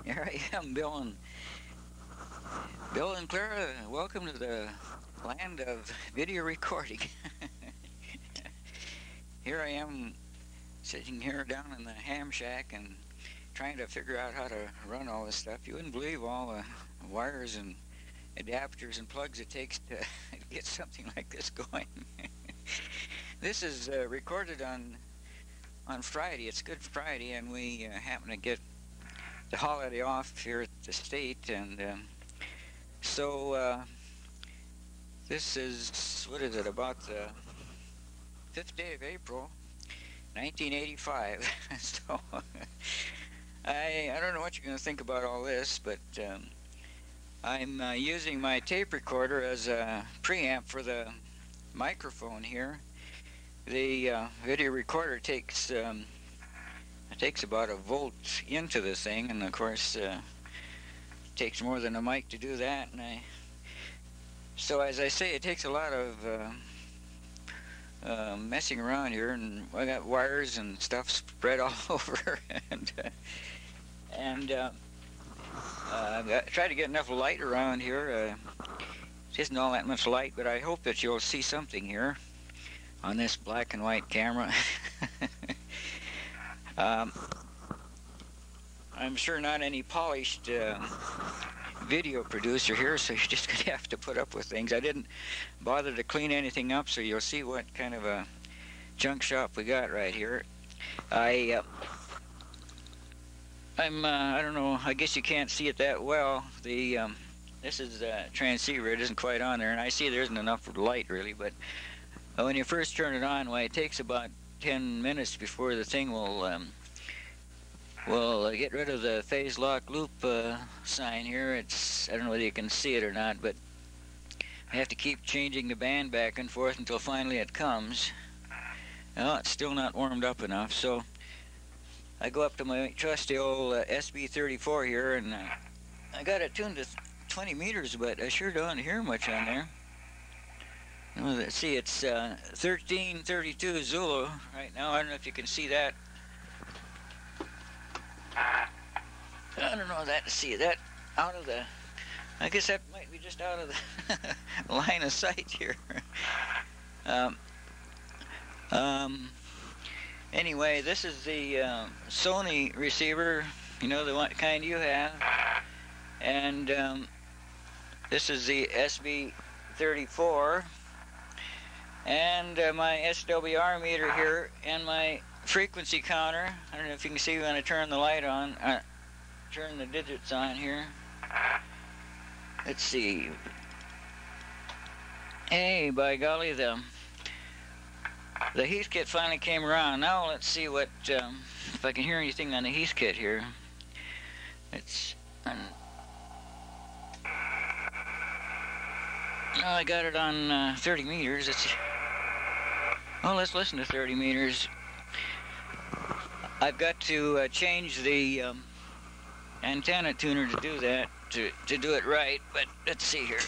Here I am, Bill and Clara. Welcome to the land of video recording. Here I am, sitting here down in the ham shack and trying to figure out how to run all this stuff. You wouldn't believe all the wires and adapters and plugs it takes to get something like this going. This is recorded on Friday. It's Good Friday, and we happen to get the holiday off here at the state, and so this is, what is it, about the 5th day of April, 1985. So I don't know what you're going to think about all this, but I'm using my tape recorder as a preamp for the microphone here. The video recorder takes about a volt into the thing, and of course it takes more than a mic to do that. And so as I say, it takes a lot of messing around here, and I got wires and stuff spread all over, and I try to get enough light around here. It isn't all that much light, but I hope that you'll see something here on this black and white camera. I'm sure not any polished video producer here, so you're just going to have to put up with things. I didn't bother to clean anything up, so you'll see what kind of a junk shop we got right here. I don't know, I guess you can't see it that well. This is a transceiver. It isn't quite on there, and I see there isn't enough light really, but when you first turn it on, well, it takes about 10 minutes before the thing will get rid of the phase lock loop sign here. I don't know whether you can see it or not, but I have to keep changing the band back and forth until finally it comes. Well, it's still not warmed up enough, so I go up to my trusty old SB34 here, and I got it tuned to 20 meters, but I sure don't hear much on there. Well, let's see, it's 1332 Zulu right now. I don't know if you can see that. I don't know that. See that out of the, I guess that might be just out of the line of sight here. Anyway, this is the Sony receiver, you know, the one kind you have, and this is the SB34, and my SWR meter here, and my frequency counter. I don't know if you can see when I turn the light on, turn the digits on here. Let's see. Hey, by golly, the Heath kit finally came around. Now let's see what if I can hear anything on the Heath kit here. It's oh, I got it on 30 meters. Let's listen to 30 meters. I've got to change the antenna tuner to do that, to do it right, but let's see here.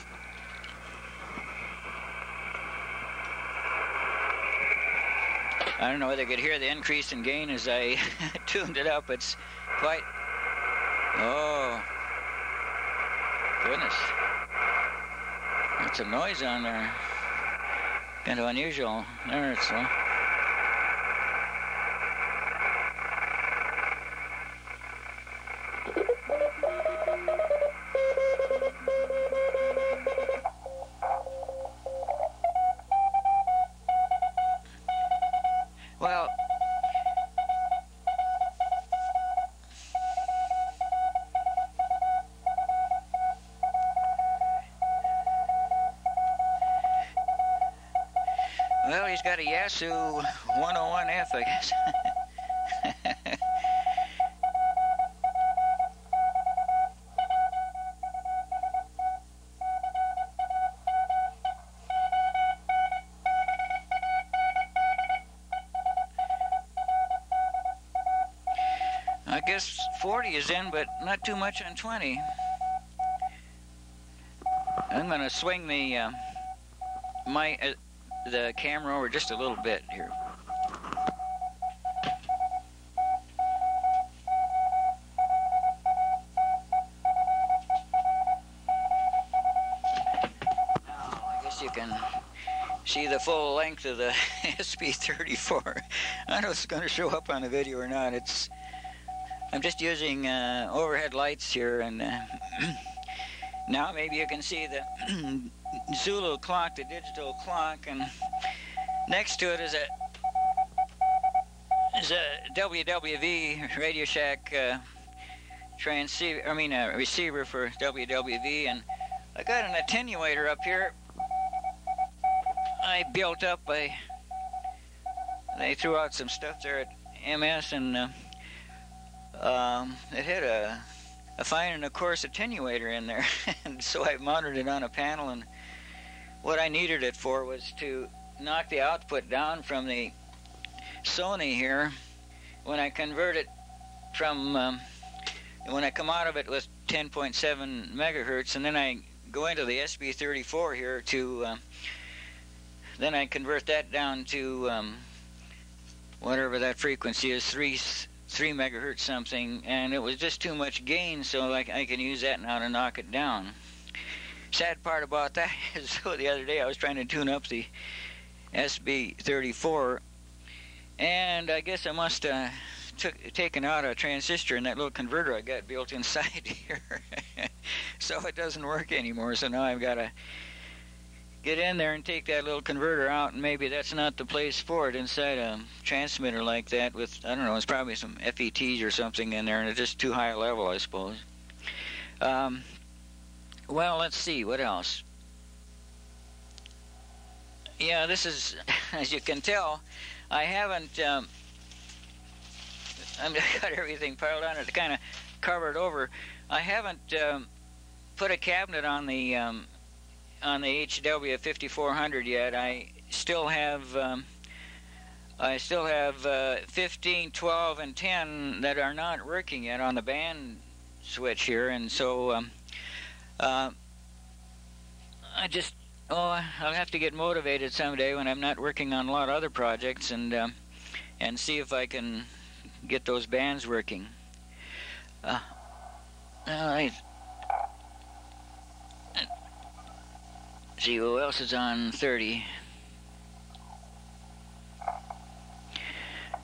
I don't know whether I could hear the increase in gain as I tuned it up. It's quite, oh, goodness. That's some noise on there. Kind of unusual. There it's well, he's got a Yasu 101F, I guess. I guess 40 is in, but not too much on 20. I'm going to swing the the camera over just a little bit here. can see the full length of the SP34. I don't know if it's going to show up on the video or not. I'm just using overhead lights here, and now maybe you can see the Zulu clock, the digital clock, and next to it is a WWV Radio Shack receiver for WWV, and I got an attenuator up here. I built up. They threw out some stuff there at MS, and it had a fine and a coarse attenuator in there, and so I mounted it on a panel. And what I needed it for was to knock the output down from the Sony here when I convert it from when I come out of it with 10.7 megahertz, and then I go into the SB34 here to then I convert that down to whatever that frequency is, 3 megahertz something, and it was just too much gain, so I can use that now to knock it down. Sad part about that is, so the other day I was trying to tune up the SB34, and I guess I must have taken out a transistor in that little converter I got built inside here. So it doesn't work anymore, so now I've got to get in there and take that little converter out, and maybe that's not the place for it inside a transmitter like that with, I don't know, it's probably some FETs or something in there, and it's just too high a level, I suppose. Well, let's see, what else? Yeah, this is, as you can tell, I haven't, I've got everything piled on it, kind of covered over. I haven't put a cabinet on the HW 5400 yet. I still have 15, 12, and 10 that are not working yet on the band switch here, and so I'll have to get motivated someday when I'm not working on a lot of other projects, and see if I can get those bands working. All right. See who else is on 30.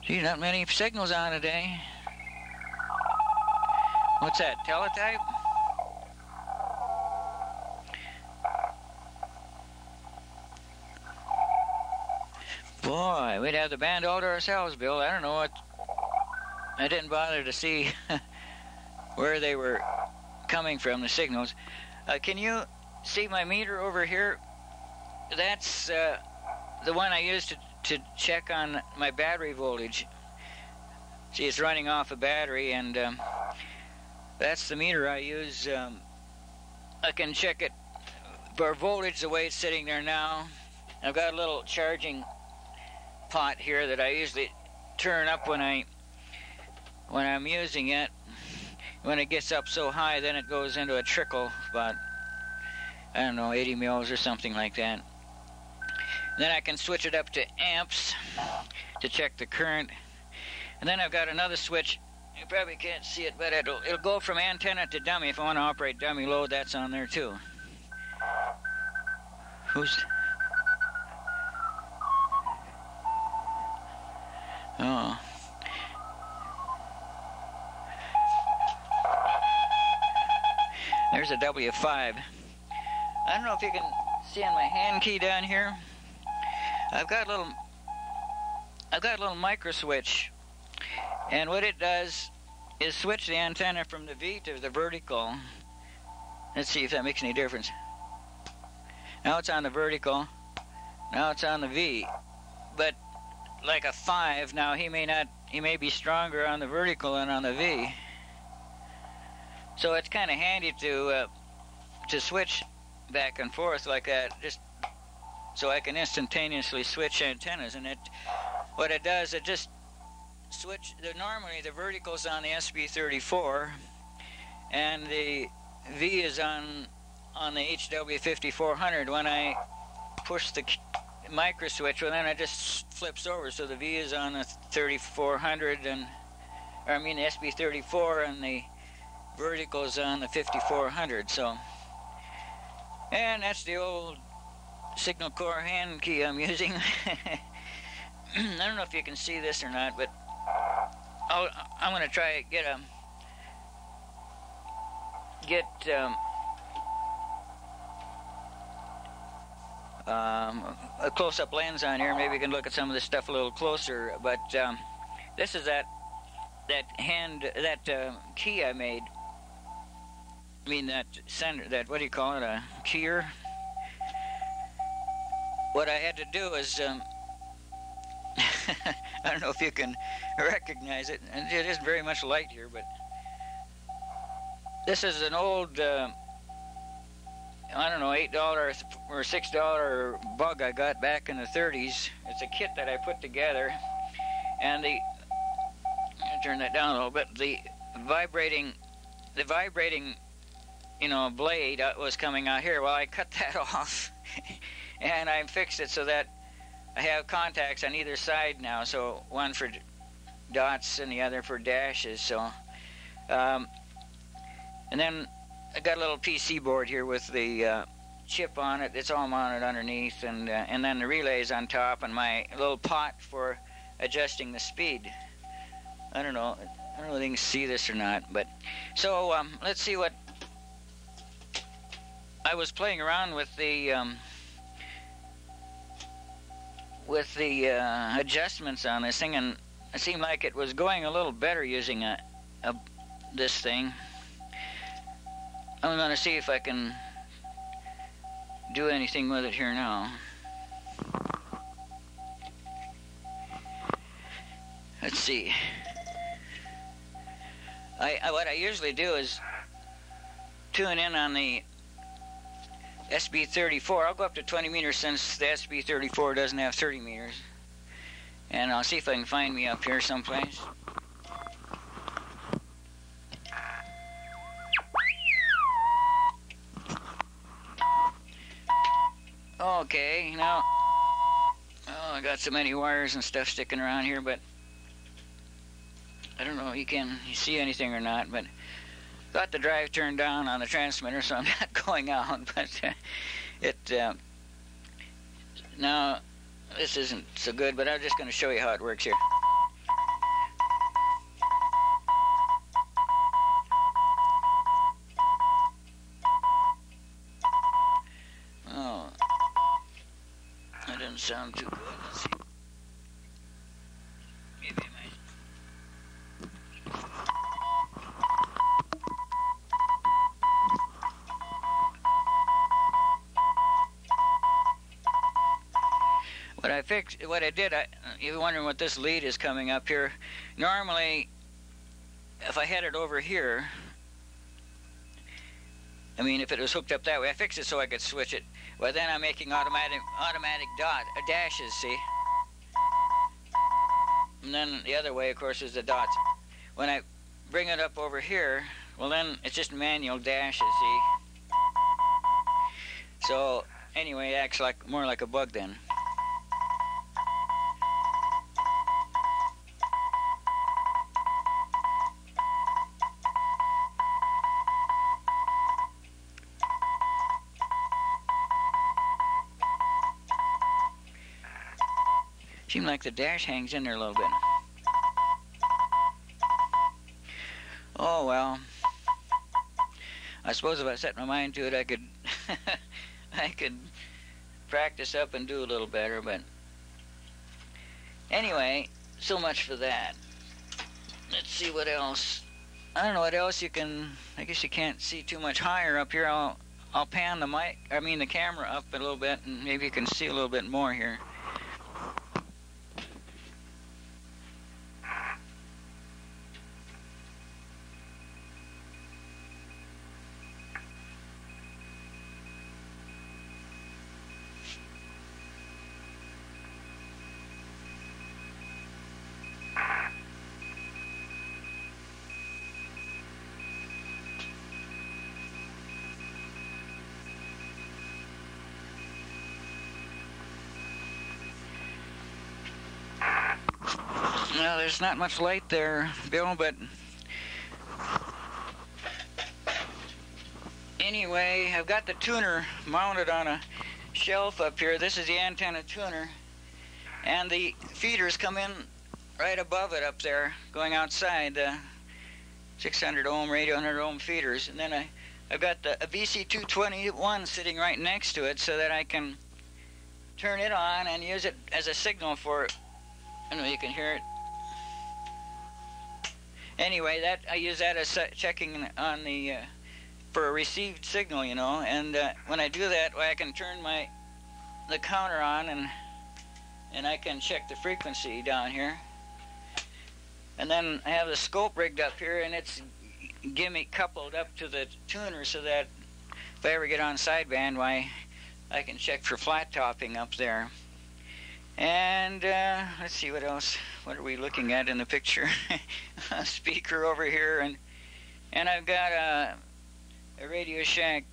Gee, not many signals on today. What's that, teletype? Boy, we'd have the band all to ourselves, Bill. I don't know what... I didn't bother to see where they were coming from, the signals. Can you see my meter over here? That's the one I used to check on my battery voltage. See, it's running off a battery, and that's the meter I use. I can check it for voltage the way it's sitting there now. I've got a little charging pot here that I usually turn up when I'm using it. When it gets up so high, then it goes into a trickle, about, I don't know, 80 mils or something like that. Then I can switch it up to amps to check the current. And then I've got another switch. You probably can't see it, but it'll go from antenna to dummy. If I want to operate dummy load, that's on there too. Who's... Oh. There's a W5. I don't know if you can see on my hand key down here. I've got a little micro switch, and what it does is switch the antenna from the V to the vertical. Let's see if that makes any difference. Now it's on the vertical. Now it's on the V. But like a 5, now he may be stronger on the vertical than on the V. So it's kind of handy to switch back and forth like that, just so I can instantaneously switch antennas. And what it does, it just switch. Normally the vertical's on the SB34, and the V is on the HW 5400. When I push the micro switch, well, then it just flips over, so the V is on the 3400, the SB34, and the vertical's on the 5400. So, and that's the old signal core hand key I'm using. I don't know if you can see this or not, but I'm going to try get a close-up lens on here. Maybe you can look at some of this stuff a little closer. But this is that key I made. I mean that what do you call it? A keyer. What I had to do is I don't know if you can recognize it, and it isn't very much light here, but this is an old I don't know, $8 or $6 bug I got back in the 30s. It's a kit that I put together, and I'm gonna turn that down a little bit. The vibrating, you know, blade was coming out here. Well, I cut that off, and I fixed it so that I have contacts on either side now. So one for dots and the other for dashes. So, and then I got a little PC board here with the chip on it. It's all mounted underneath, and then the relays on top, and my little pot for adjusting the speed. I don't know if you can see this or not, but so let's see what I was playing around with the adjustments on this thing, and it seemed like it was going a little better using this thing. I'm going to see if I can do anything with it here now. Let's see. What I usually do is tune in on the SB34. I'll go up to 20 meters since the SB34 doesn't have 30 meters. And I'll see if I can find me up here someplace. Okay, now, I got so many wires and stuff sticking around here, but I don't know if you see anything or not, but got the drive turned down on the transmitter, so I'm not going out, but now, this isn't so good, but I'm just going to show you how it works here. Oh, that doesn't sound too good. Let's see. Maybe I might. What I did, you're wondering what this lead is coming up here. Normally, if I had it over here, I mean, if it was hooked up that way, I fixed it so I could switch it. But then I'm making automatic dashes, see? And then the other way, of course, is the dots. When I bring it up over here, well, then it's just manual dashes, see? So anyway, it acts more like a bug then. Seems like the dash hangs in there a little bit. Oh well. I suppose if I set my mind to it, I could I could practice up and do a little better, but anyway, so much for that. Let's see what else. I don't know what else you can. I guess you can't see too much higher up here. I'll pan the camera up a little bit, and maybe you can see a little bit more here. Well, there's not much light there, Bill, but anyway, I've got the tuner mounted on a shelf up here. This is the antenna tuner, and the feeders come in right above it up there, going outside, the 600 ohm radio, 100 ohm feeders. And then I've got a VC221 sitting right next to it so that I can turn it on and use it as a signal for, I don't know, you can hear it. Anyway, that I use that as checking on the for a received signal, you know. And when I do that, I can turn the counter on, and I can check the frequency down here. And then I have the scope rigged up here, and it's gimmick coupled up to the tuner so that if I ever get on sideband, why, I can check for flat topping up there. And let's see what else. What are we looking at in the picture? A speaker over here, and I've got a Radio Shack.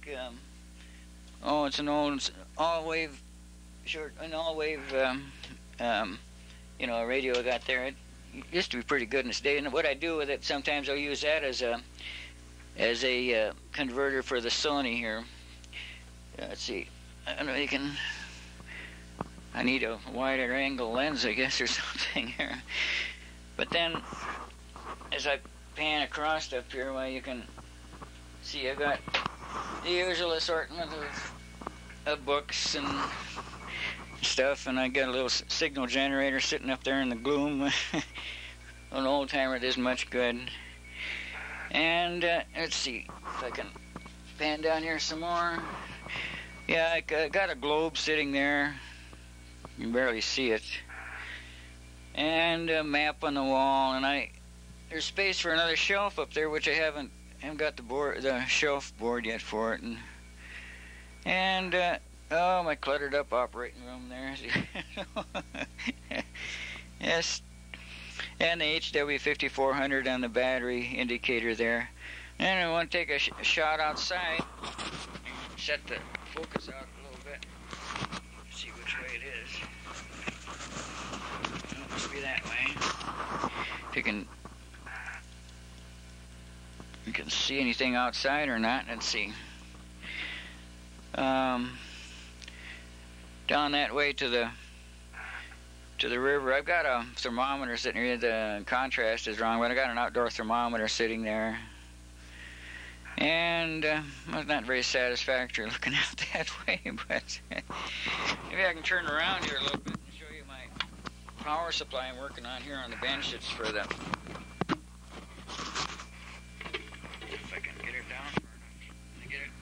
Oh, it's an old all-wave you know, radio I got there. It used to be pretty good in its day. And what I do with it, sometimes I'll use that as a converter for the Sony here. Let's see. I don't know. You can. I need a wider angle lens, I guess, or something here. But then, as I pan across up here, well, you can see I've got the usual assortment of books and stuff, and I got a little signal generator sitting up there in the gloom. An old timer, it isn't much good. And let's see if I can pan down here some more. Yeah, I got a globe sitting there. You can barely see it. And a map on the wall, and there's space for another shelf up there, which I haven't got the shelf board yet for it. And oh, my cluttered up operating room there. Yes. And the HW5400 on the battery indicator there. And I want to take a shot outside. Set the focus out a little bit. See which way it is. It must be that way. If you can see anything outside or not. Let's see. Down that way to the river. I've got a thermometer sitting here. The contrast is wrong, but I got an outdoor thermometer sitting there. And it's not very satisfactory looking out that way, but maybe I can turn around here a little bit and show you my power supply I'm working on here on the bench. It's for the... If I can get it down far enough to get it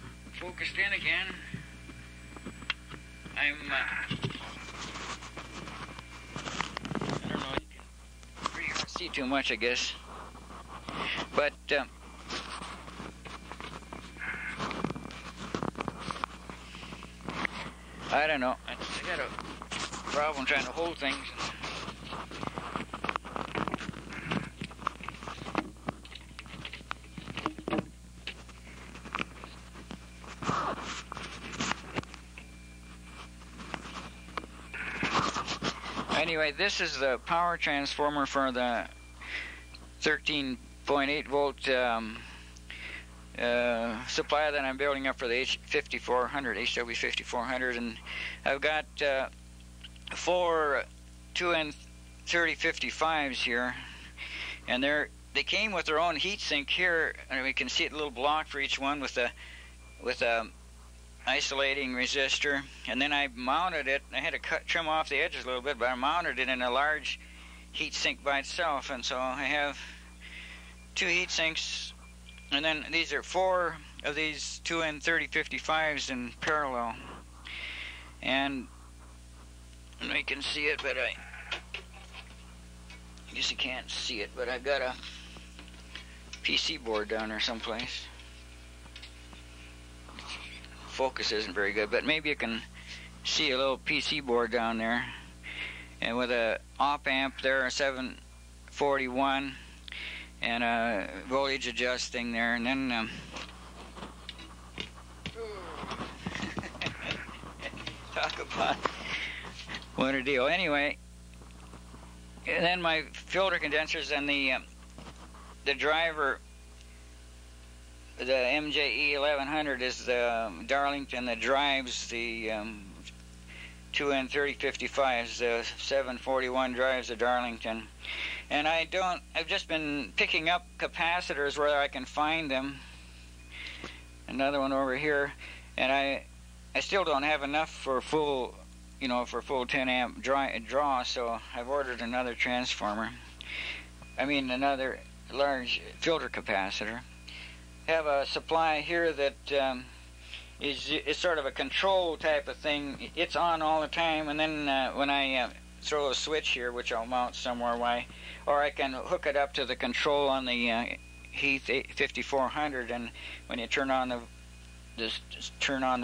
focused in again. I don't know, you can really hard to see too much, I guess. But I don't know. I got a problem trying to hold things. Anyway, this is the power transformer for the 13.8 volt supply that I'm building up for the HW5400, and I've got 4 2N3055s here, and they came with their own heatsink here, and we can see it a little block for each one with a isolating resistor. And then I mounted it. I had to trim off the edges a little bit, but I mounted it in a large heatsink by itself, and so I have 2 heatsinks. And then these are 4 of these 2N3055s in parallel. And you can see it, but I guess you can't see it, but I've got a PC board down there someplace. Focus isn't very good, but maybe you can see a little PC board down there. And with a op amp there, a 741. And a voltage adjusting there, and then talk about what a deal. Anyway, and then my filter condensers and the driver, the MJE 1100 is the Darlington that drives the 2N3055s, the 741 drives the Darlington. And I've just been picking up capacitors where I can find them. Another one over here. And I still don't have enough for full, for full 10 amp draw, so I've ordered another transformer. I mean, another large filter capacitor. Have a supply here that is sort of a control type of thing. It's on all the time, and then when I throw a switch here, which I'll mount somewhere, or I can hook it up to the control on the Heath 5400, and when you turn on the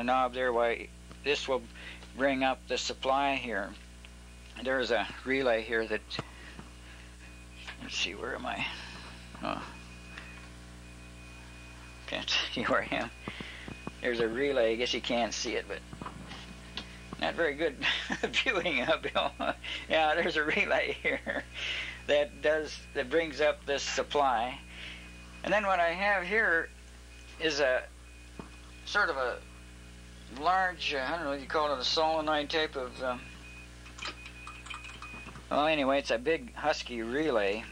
knob there, this will bring up the supply here. There's a relay here that, let's see, where am I? Oh, can't see where I am. There's a relay. I guess you can't see it, but not very good viewing up, Bill. Yeah, there's a relay here that brings up this supply. And then what I have here is a sort of a large, I don't know what you call it, a solenoid type of, well, anyway, it's a big Husky relay.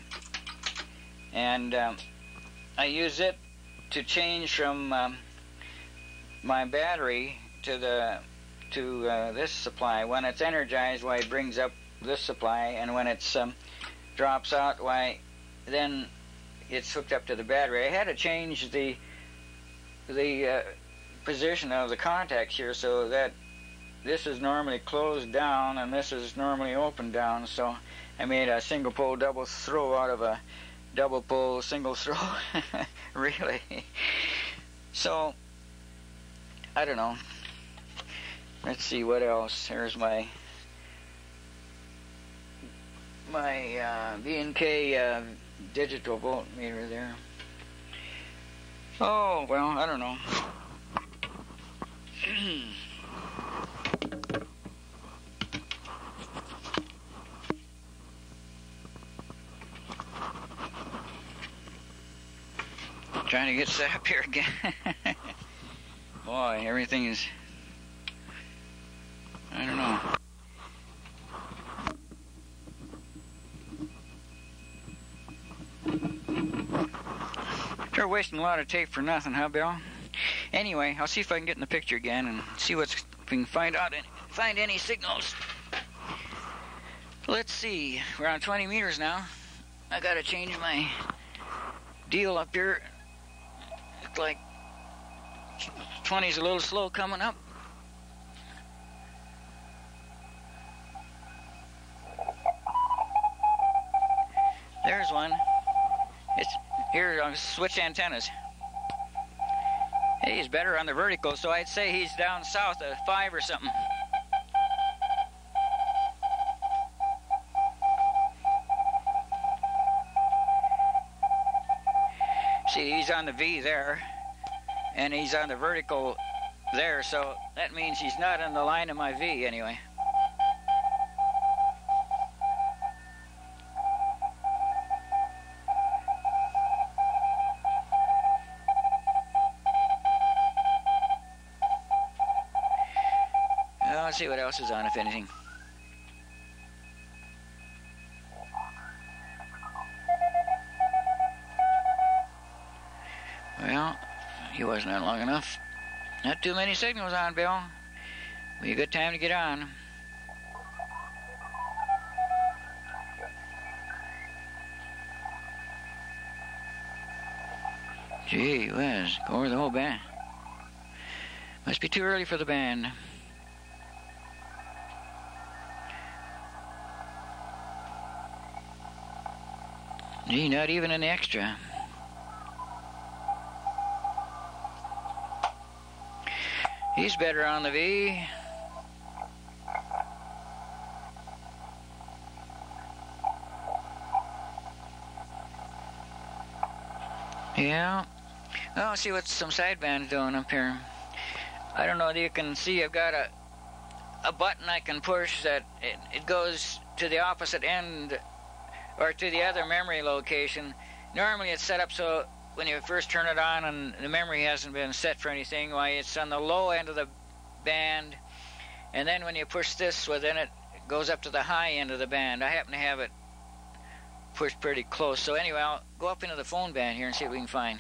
And I use it to change from my battery to this supply. When it's energized, it brings up this supply, and when it drops out, then it's hooked up to the battery. I had to change the position of the contacts here so that this is normally closed down and this is normally open down. So I made a single pole double throw out of a double pole single throw relay. So I don't know. Let's see what else. Here's my B&K digital voltmeter there. Oh, well, I don't know. Trying to get set up here again. Boy, everything is, I don't know. They're wasting a lot of tape for nothing, huh, Bill? Anyway, I'll see if I can get in the picture again and see if we can find any signals. Let's see. We're on 20 meters now. I gotta change my deal up here. Looks like 20's a little slow coming up. There's one. It's here on switch antennas. Hey, he's better on the vertical, so I'd say he's down south of 5 or something. See, he's on the V there, and he's on the vertical there, so that means he's not in the line of my V anyway. Let's see what else is on, if anything. Well, he wasn't on long enough. Not too many signals on, Bill. Be a good time to get on. Gee whiz, go over the whole band. Must be too early for the band. Gee, not even an extra. He's better on the V. Yeah. Well, let's see what some sidebands doing up here. I don't know if you can see, I've got a button I can push that it goes to the opposite end or to the other memory location. Normally it's set up so when you first turn it on and the memory hasn't been set for anything, why it's on the low end of the band, And then when you push this, well, then it goes up to the high end of the band. I happen to have it pushed pretty close. So anyway, I'll go up into the phone band here and see what we can find.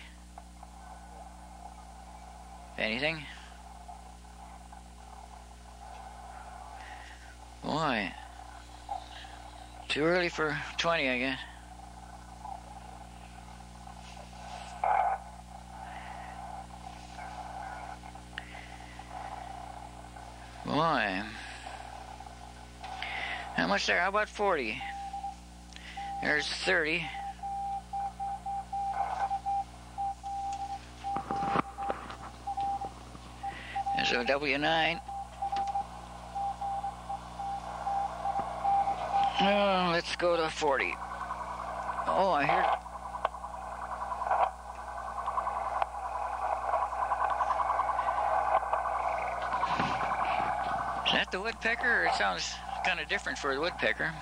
Anything? Boy. Too early for 20, I guess. Boy. How much there? How about 40? There's 30. There's a W9. Oh, let's go to 40. Oh, I hear... Is that the woodpecker? Or it sounds kind of different for the woodpecker.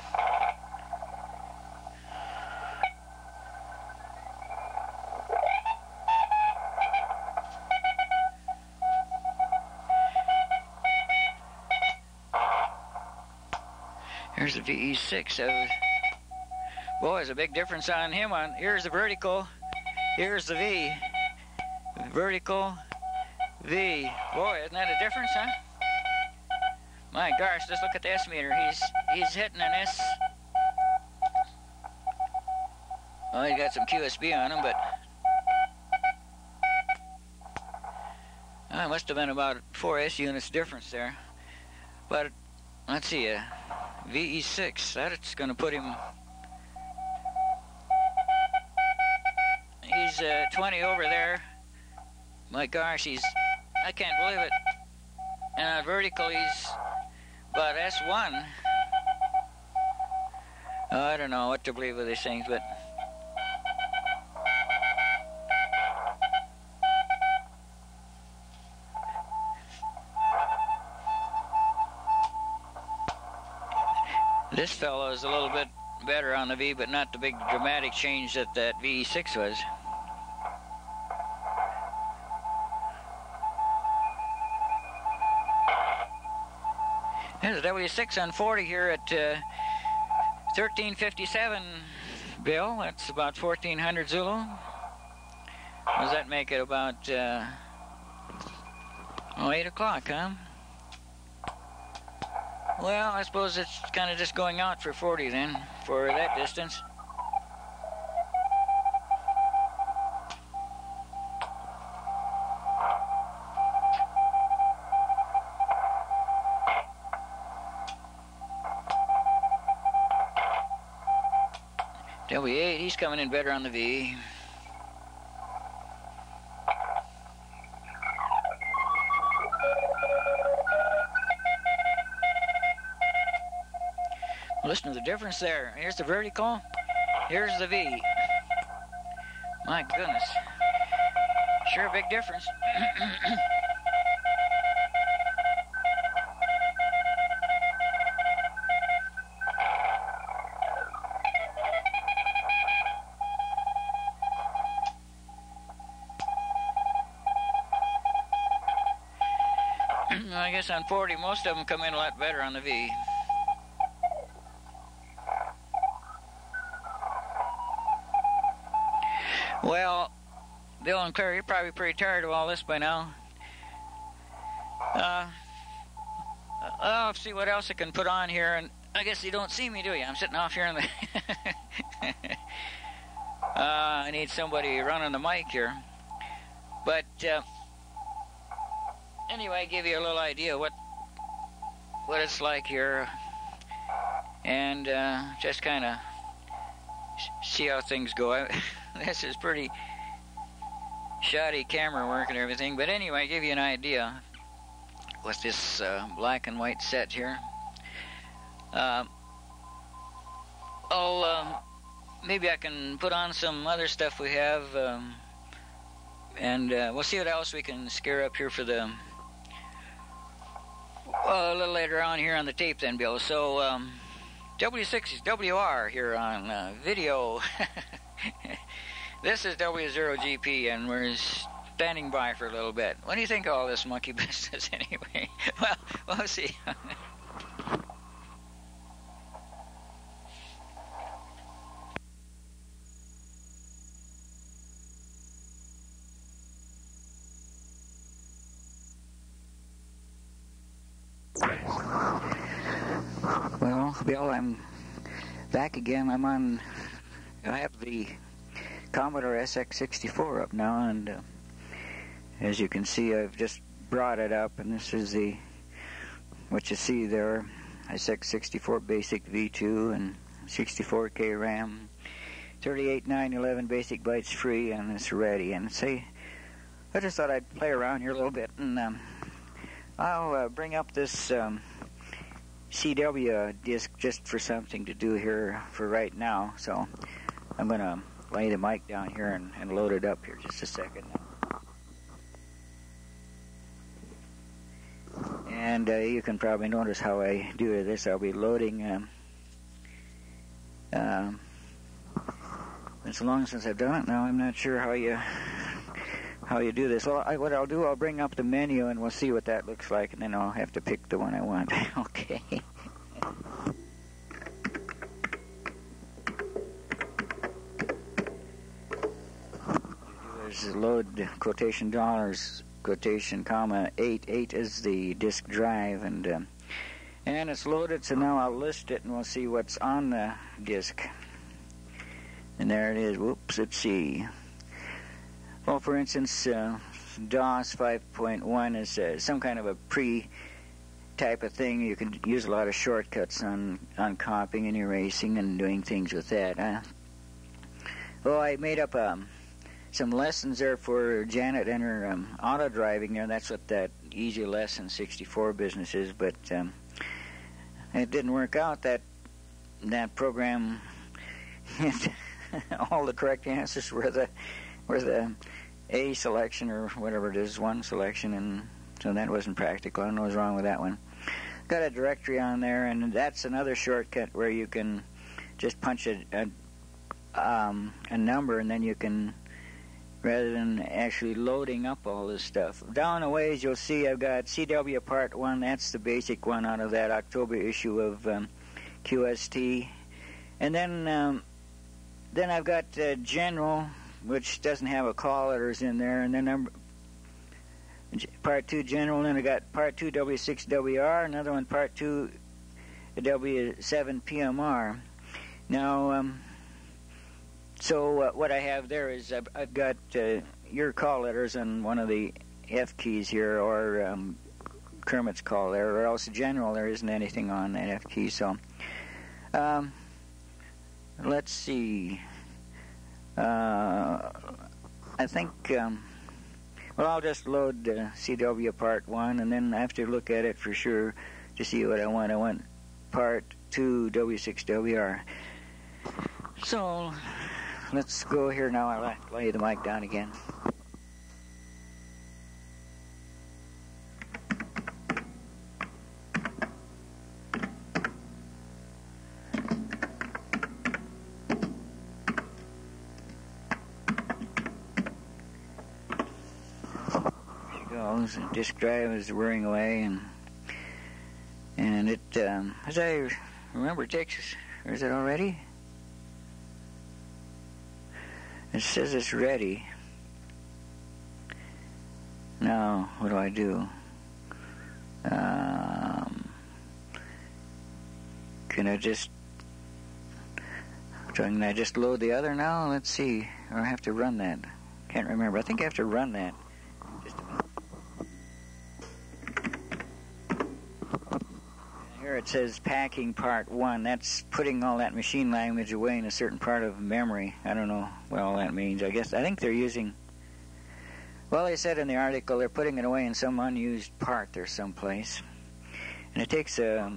Here's the VE6. Boy, there's a big difference on him. Here's the vertical. Here's the V. Vertical. V. Boy, isn't that a difference, huh? My gosh, just look at the S meter. He's hitting an S. Well, he's got some QSB on him, but it must have been about 4 S units difference there. But let's see, VE6. That's going to put him. He's 20 over there. My gosh, I can't believe it. And on vertical, he's about S1. Oh, I don't know what to believe with these things, but this fellow is a little bit better on the V, but not the big dramatic change that VE6 was. There's a W6 on 40 here at 1357, Bill. That's about 1400 Zulu. Does that make it about 8 o'clock, huh? Well, I suppose it's kind of just going out for 40 then, for that distance. W8, he's coming in better on the V. Listen to the difference there. Here's the vertical. Here's the V. My goodness. Sure a big difference. I guess on 40, most of them come in a lot better on the V. Well, Bill and Claire, you're probably pretty tired of all this by now. I'll see what else I can put on here, and I guess you don't see me, do you? I'm sitting off here in the... I need somebody running the mic here. But... anyway, give you a little idea what it's like here, and just kind of see how things go. This is pretty shoddy camera work and everything, but anyway, give you an idea with this black and white set here. Maybe I can put on some other stuff we have, and we'll see what else we can scare up here for the a little later on here on the tape then, Bill. So W6 is WR here on video. This is W0GP, and we're standing by for a little bit. What do you think of all this monkey business anyway? Well, we'll see. Well, Bill, I'm back again. I have the Commodore SX64 up now, and as you can see, I've just brought it up, and this is what you see there, SX64 basic V2 and 64K RAM, 38,911 basic bytes free, and it's ready. And I just thought I'd play around here a little bit, and I'll bring up this CW disc just for something to do here for right now. So I'm going to lay the mic down here and load it up here just a second. And you can probably notice how I do this. I'll be loading. It's long since I've done it now. I'm not sure how you do this. Well, what I'll do, I'll bring up the menu and we'll see what that looks like, and then I'll have to pick the one I want. Okay. Is load quotation dollars, quotation comma 8 is the disk drive, and it's loaded. So now I'll list it and we'll see what's on the disk. And there it is. Whoops, let's see. Well, for instance, DOS 5.1 is some kind of a type of thing. You can use a lot of shortcuts on copying and erasing and doing things with that. Well, I made up some lessons there for Janet and her auto driving there. That's what that Easy Lesson 64 business is, but it didn't work out. That program, all the correct answers were the A selection or whatever it is, one selection, and so that wasn't practical. I don't know what's wrong with that one. Got a directory on there, and that's another shortcut where you can just punch a number, and then you can, rather than actually loading up all this stuff. Down a ways, you'll see I've got CW Part 1. That's the basic one out of that October issue of QST. And then I've got General, which doesn't have a call letters in there. And then Part 2 General. And then I got Part 2 W6WR, another one Part 2 W7 PMR. Now, so what I have there is I've got your call letters on one of the F keys here, or Kermit's call there, or else General, there isn't anything on that F key. So let's see. I think, well, I'll just load CW Part 1, and then I have to look at it for sure to see what I want. I want Part 2 W6WR. So let's go here now. I'll lay the mic down again. There she goes. The disk drive is whirring away, and it, as I remember, it takes, or is it already? It says it's ready. Now, what do I do? Can I just load the other now? Let's see. Or I have to run that. Can't remember. I think I have to run that. Just a minute. Here it says packing Part 1. That's putting all that machine language away in a certain part of memory. I don't know what all that means. I think they're using... Well, they said in the article they're putting it away in some unused part there someplace. And it takes a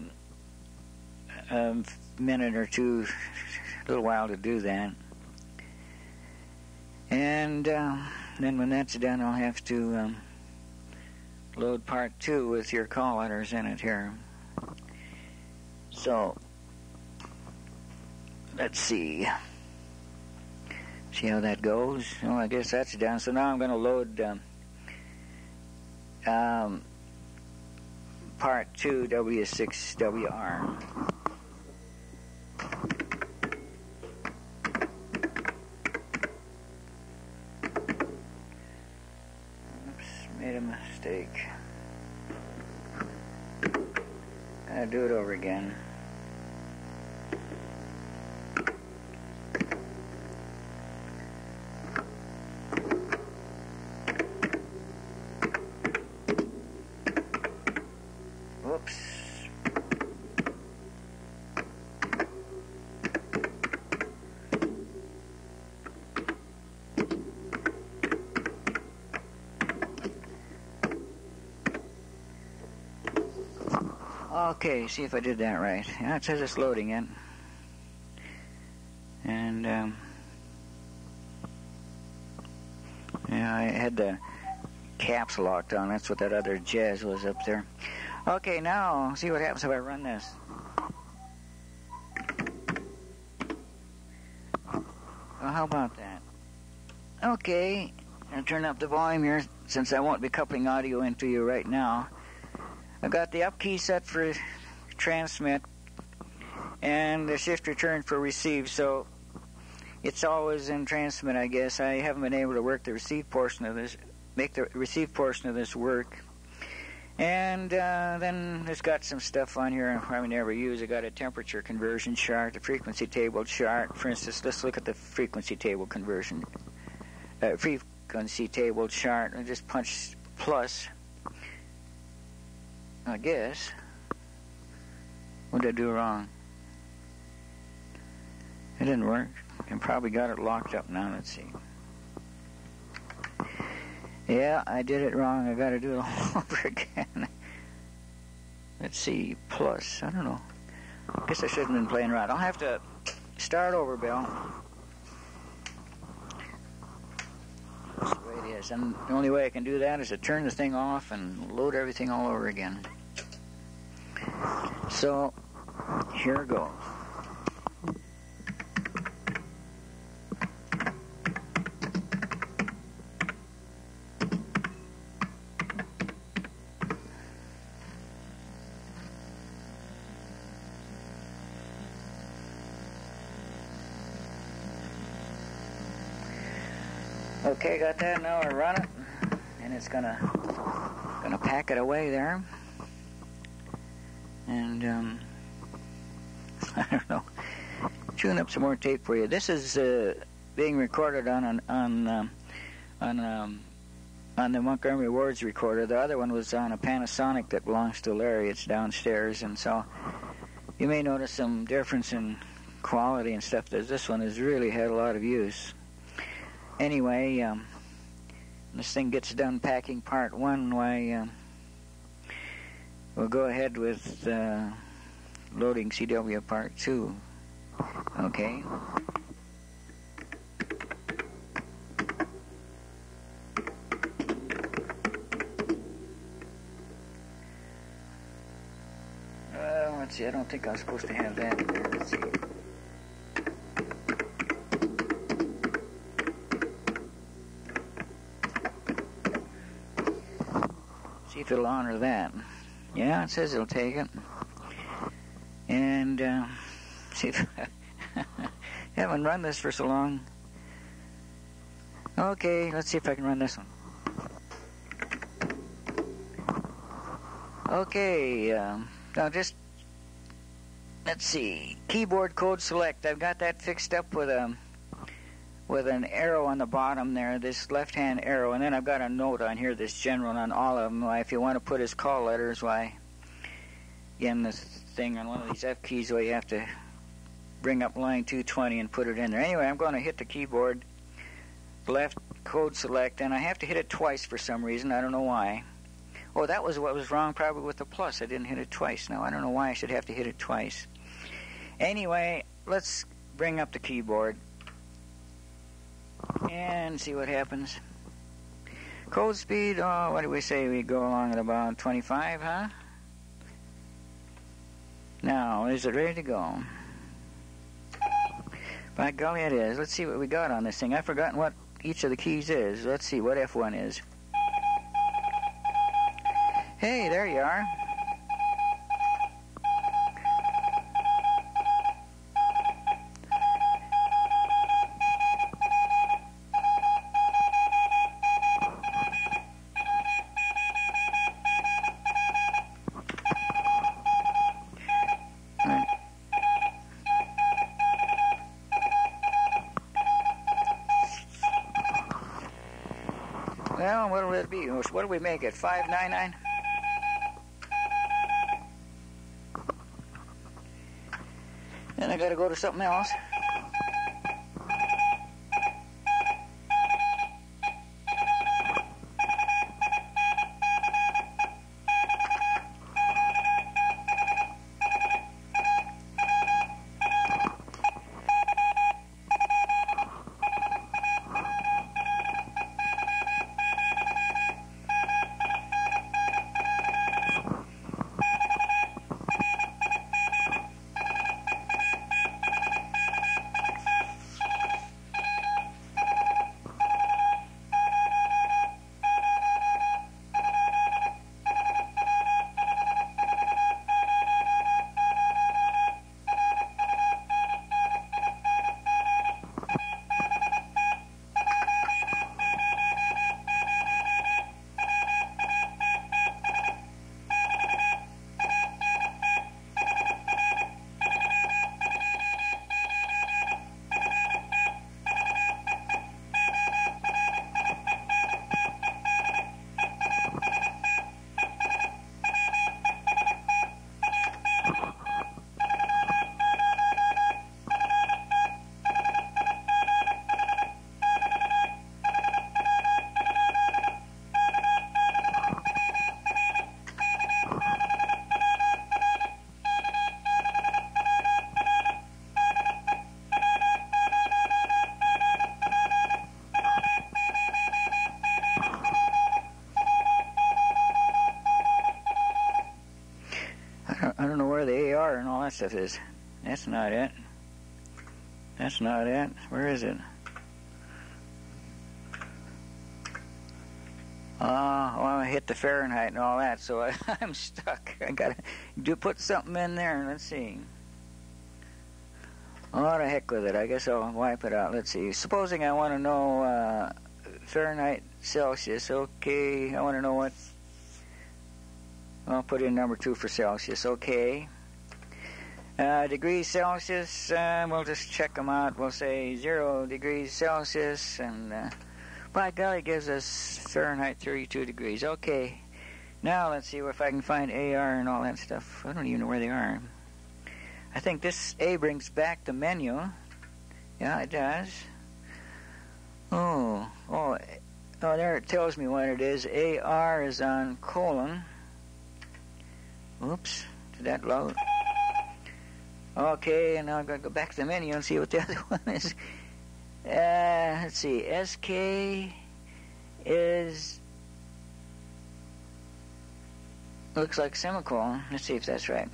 minute or two, a little while to do that. And then when that's done, I'll have to load Part 2 with your call letters in it here. So, let's see. See how that goes? Oh, I guess that's done. So now I'm going to load part 2 W6WR. Made a mistake. Gotta do it over again. Whoops. Okay, see if I did that right. Yeah, it says it's loading it. And, yeah, I had the caps locked on. That's what that other jazz was up there. Okay, now, see what happens if I run this. Well, how about that? Okay, I'll turn up the volume here since I won't be coupling audio into you right now. I got the up key set for transmit and the shift return for receive, so it's always in transmit, I guess. I haven't been able to work the receive portion of this, make the receive portion of this work. And then it's got some stuff on here I probably never use. I got a temperature conversion chart, a frequency table chart. For instance, let's look at the frequency table conversion, frequency table chart. I just punch plus. I guess. What did I do wrong? It didn't work. I probably got it locked up now. Let's see. Yeah, I did it wrong. I got to do it all over again. Let's see. Plus. I don't know. I guess I shouldn't have been playing around. I'll have to start over, Bill. That's the way it is. And the only way I can do that is to turn the thing off and load everything all over again. So, here goes. Okay, got that. Now I run it, and it's gonna pack it away there. And I don't know, tune up some more tape for you. This is being recorded on the Montgomery Ward's recorder. The other one was on a Panasonic that belongs to Larry. It's downstairs, and so you may notice some difference in quality and stuff. This one has really had a lot of use. Anyway, this thing gets done packing part 1, why we'll go ahead with loading CW part 2. Okay. Let's see, I don't think I was supposed to have that in there. Let's see. See if it'll honor that. Yeah, it says it'll take it. And see if I haven't run this for so long. Okay, let's see if I can run this one. Okay, now just let's see. Keyboard code select. I've got that fixed up with an arrow on the bottom there, this left-hand arrow, and then I've got a note on here, this general on all of them. Why, if you want to put his call letters, why, again, this thing on one of these F keys, where you have to bring up line 220 and put it in there. Anyway, I'm going to hit the keyboard, left code select, and I have to hit it twice for some reason. I don't know why. Oh, that was what was wrong probably with the plus. I didn't hit it twice. Now, I don't know why I should have to hit it twice. Anyway, let's bring up the keyboard and see what happens. Code speed, oh, what do we say? We go along at about 25, huh? Now, is it ready to go? By golly, it is. Let's see what we got on this thing. I've forgotten what each of the keys is. Let's see what F1 is. Hey, there you are. Well, what'll it be? What do we make it? 599? Then I gotta go to something else. I don't know where the AR and all that stuff is. That's not it. That's not it. Where is it? I hit the Fahrenheit and all that, so I'm stuck. I gotta put something in there. Let's see. Oh, the heck with it. I guess I'll wipe it out. Let's see. Supposing I want to know Fahrenheit, Celsius. Okay, I want to know what. I'll put in number 2 for Celsius. Okay. Degrees Celsius, we'll just check them out. We'll say 0 degrees Celsius, and by golly, gives us Fahrenheit 32 degrees. Okay. Now let's see if I can find AR and all that stuff. I don't even know where they are. I think this A brings back the menu. Yeah, it does. Oh, there it tells me what it is. AR is on colon. Oops, did that load? Okay, and now I'm going to go back to the menu and see what the other one is. Let's see, SK is, looks like semicolon. Let's see if that's right.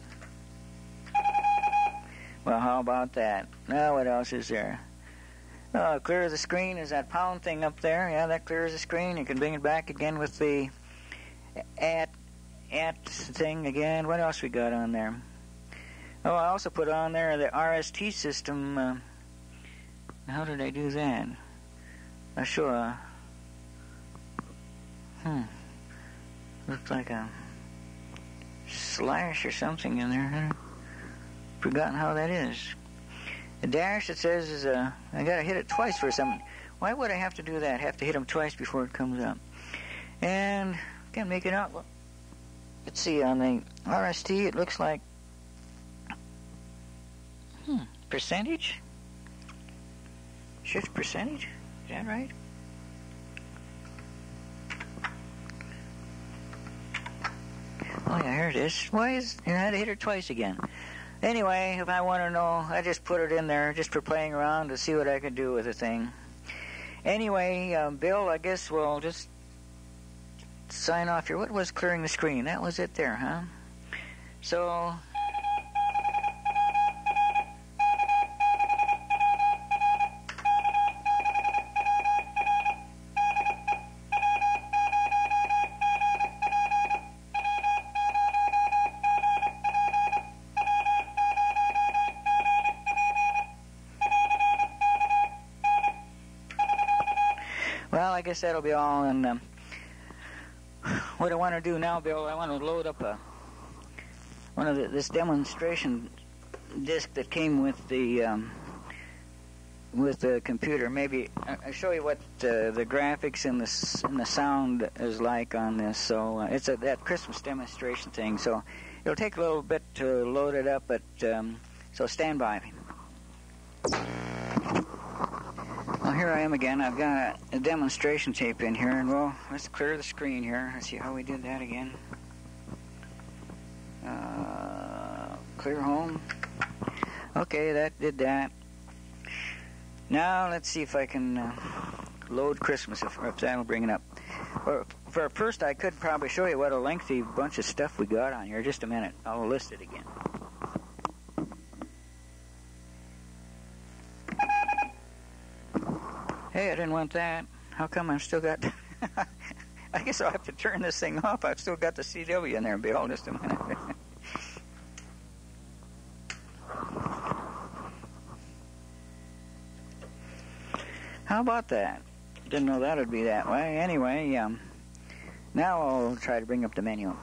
Well, how about that? Now what else is there? Clear the screen is that pound thing up there. Yeah, that clears the screen. You can bring it back again with the at thing again. What else we got on there? Oh, I also put on there the RST system. How did I do that? I sure. Looks like a slash or something in there. Forgotten how that is. The dash, it says, is I gotta hit it twice for something. Why would I have to do that? Have to hit them twice before it comes up. And can't make it out. Let's see, on the RST, it looks like percentage? Shift percentage? Is that right? Oh yeah, here it is. Why is I had to hit it twice again? Anyway, if I want to know, I just put it in there just for playing around to see what I could do with the thing. Anyway, Bill, I guess we'll just sign off here. What was clearing the screen? That was it there, huh? So guess that'll be all. And what I want to do now, Bill, I want to load up this demonstration disc that came with the computer. Maybe I'll show you what the graphics and the sound is like on this. So it's that Christmas demonstration thing. So it'll take a little bit to load it up, but so stand by. Well, here I am again. I've got a demonstration tape in here, and well, let's clear the screen here. Let's see how we did that again. Clear home. Okay, that did that. Now let's see if I can load Christmas, if that'll bring it up. For first, I could probably show you what a lengthy bunch of stuff we got on here. Just a minute. I'll list it again. Hey, I didn't want that. How come I've still got... I guess I'll have to turn this thing off. I've still got the CW in there, Bill. Just a minute. How about that? Didn't know that would be that way. Anyway, now I'll try to bring up the menu.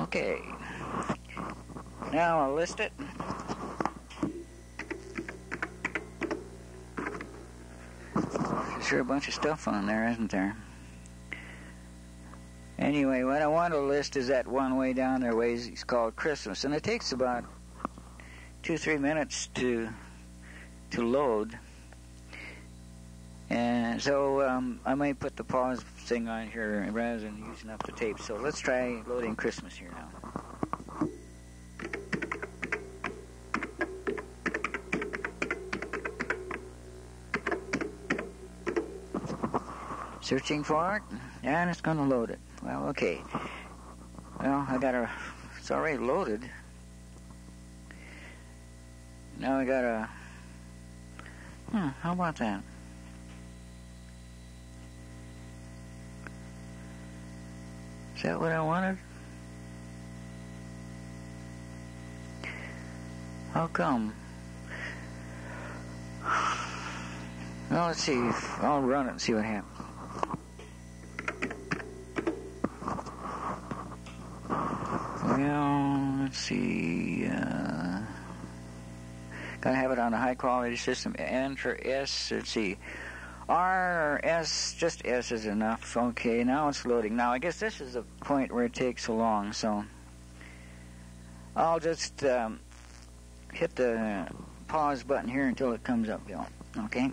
Okay. Now I'll list it. There's sure a bunch of stuff on there, isn't there? Anyway, what I want to list is that one way down there, it's called Christmas, and it takes about 2-3 minutes to load. And so I might put the pause thing on here rather than using up the tape. So let's try loading Christmas here now. Searching for it, and it's going to load it. Well, okay. Well, it's already loaded. Now I gotta, how about that? Is that what I wanted? How come? Well, let's see. I'll run it and see what happens. Well, let's see. Gotta have it on a high quality system. Enter S. Let's see. R or S, just S is enough. Okay, now it's loading. Now, I guess this is the point where it takes so long, so I'll just hit the pause button here until it comes up, Bill. Okay?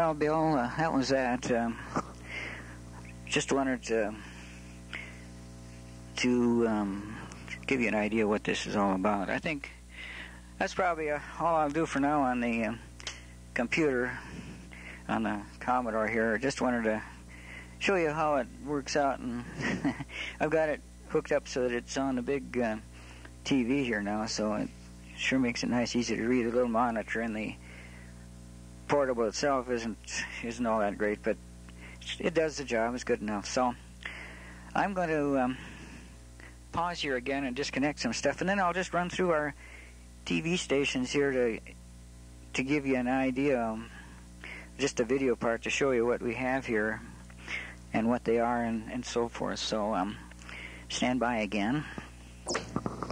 Well, Bill, that was that. Just wanted to give you an idea what this is all about. I think that's probably all I'll do for now on the computer, on the Commodore here. I just wanted to show you how it works out, and I've got it hooked up so that it's on the big TV here now, so it sure makes it nice, easy to read. A little monitor, and the portable itself isn't all that great, but it does the job. It's good enough. So I'm going to pause here again and disconnect some stuff, and then I'll just run through our TV stations here to give you an idea, just a video part to show you what we have here and what they are and so forth. So stand by again.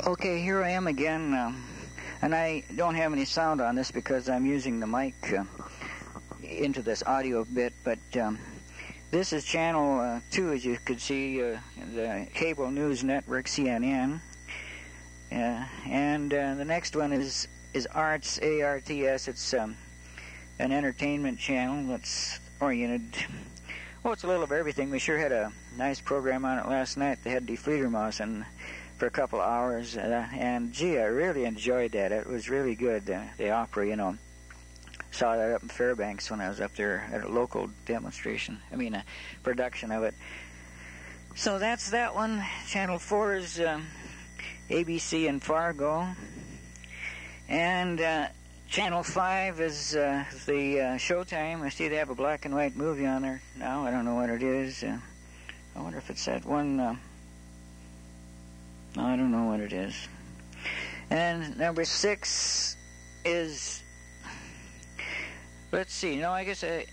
Okay, here I am again, and I don't have any sound on this because I'm using the mic into this audio bit, but this is channel 2, as you could see, the cable news network CNN, and the next one is Arts, ARTS. It's an entertainment channel that's oriented, well, it's a little of everything. We sure had a nice program on it last night. They had Die Fledermaus for a couple of hours, and gee, I really enjoyed that. It was really good, the opera, you know. Saw that up in Fairbanks when I was up there at a local demonstration, a production of it. So that's that one. Channel 4 is ABC in Fargo, and Channel 5 is the Showtime. I see they have a black and white movie on there now. I don't know what it is. I wonder if it's that one. No, I don't know what it is. And number 6 is, let's see. No, I guess wait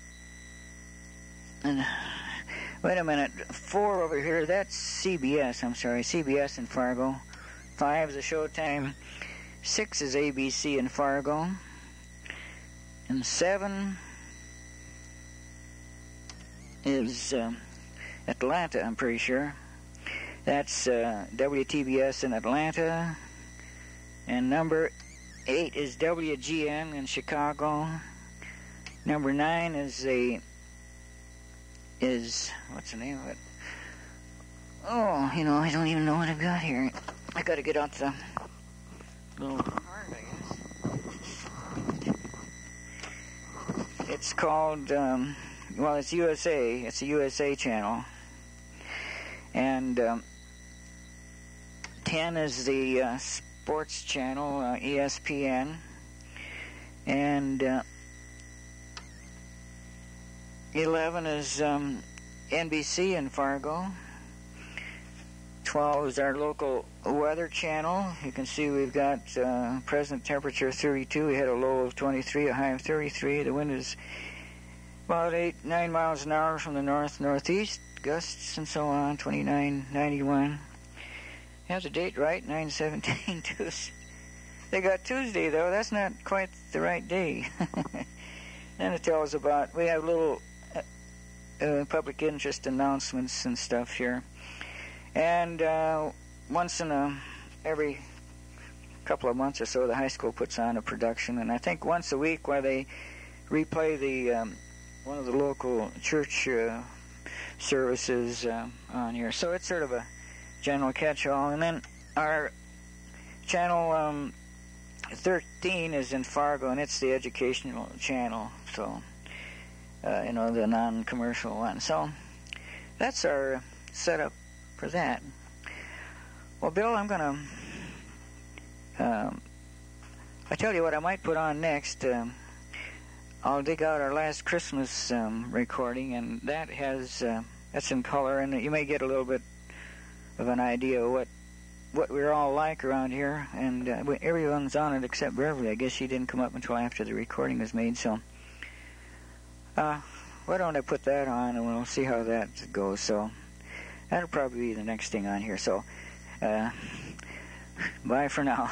a minute. 4 over here, that's CBS. I'm sorry, CBS in Fargo. 5 is the Showtime. 6 is ABC in Fargo. And 7 is Atlanta, I'm pretty sure. That's WTBS in Atlanta. And number 8 is WGN in Chicago. Number 9 is what's the name of it? Oh, I don't even know what I've got here. I got to get out the little card, I guess. It's called, well, it's USA. It's a USA channel. And 10 is the sports channel, ESPN. And 11 is NBC in Fargo. 12 is our local weather channel. You can see we've got present temperature 32. We had a low of 23, a high of 33. The wind is about 8-9 miles an hour from the northeast. Gusts and so on, 29, 91. Have the date right, 9/17. They got Tuesday, though. That's not quite the right day. Then it tells about, we have little public interest announcements and stuff here. And once in every couple of months or so, the high school puts on a production. And I think once a week, where they replay the one of the local church services on here. So it's sort of a general catch-all. And then our channel 13 is in Fargo, and it's the educational channel. So, the non-commercial one. So that's our setup for that. Well, Bill, I'm going to... I tell you what I might put on next. I'll dig out our last Christmas recording, and that has that's in color, and you may get a little bit of an idea of what we're all like around here. And everyone's on it except Beverly. I guess she didn't come up until after the recording was made. So why don't I put that on, and we'll see how that goes. So that'll probably be the next thing on here. So bye for now.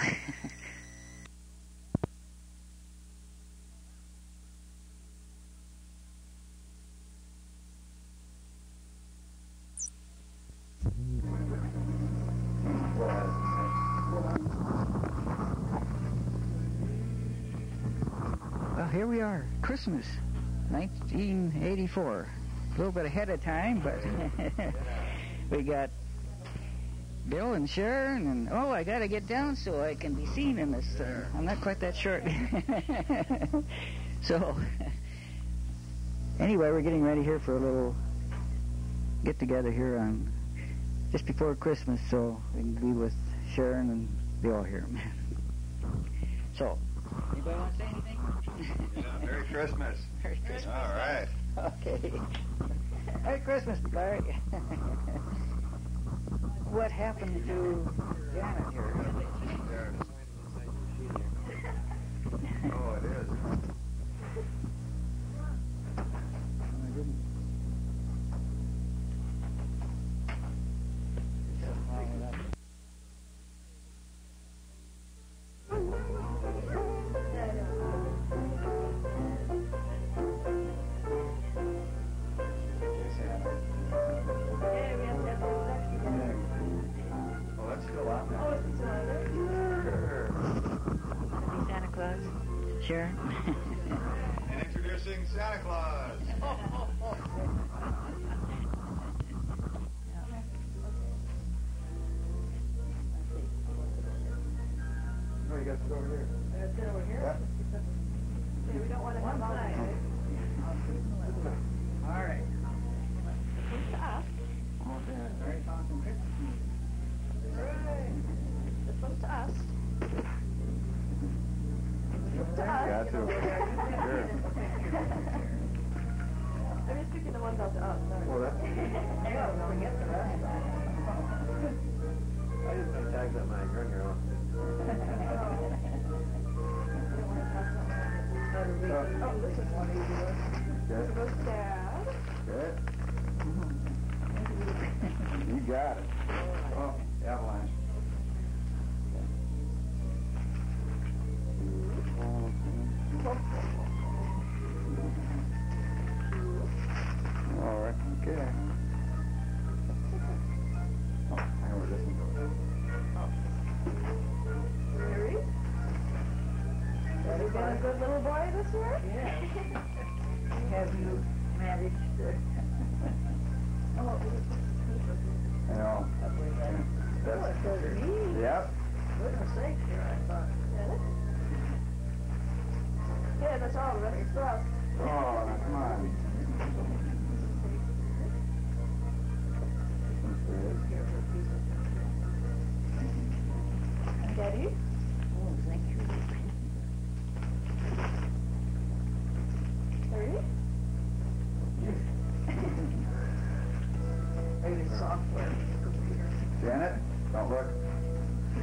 Well, here we are, Christmas. 1984. A little bit ahead of time, but we got Bill and Sharon, and oh, I got to get down so I can be seen in this. I'm not quite that short. So, anyway, we're getting ready here for a little get-together here on just before Christmas, so we can be with Sharon and Bill here. So, anybody want to say anything? Yeah, Merry Christmas. Merry Christmas. All right. Okay. Merry Christmas, Larry. What happened to Janet here? Oh, it is. Sharon? And introducing Santa Claus. No, you got to go over here. Sit over here? Yeah. Okay, we don't want to have outside, right? All right. It's to us. Very awesome Christmas music. Right. This one's to us. To us. Got to. Sure. I'm just picking the ones out to us. Sorry. Well, that's... Forget the rest. I just put tags on my gun here. Oh, this is one easy one. Good. This goes to Dad. Good. You got it. Oh, avalanche. All right, okay. Oh, I know where this one goes. Harry? Have you been a good little boy this year? Yeah. Have you managed to... Oh, I know. it says me. Yep. Goodness sakes, here I thought. Yeah, that's all. The rest is for us. Oh, come on. Daddy? Oh, thank you. Harry? Maybe software. Janet, don't look.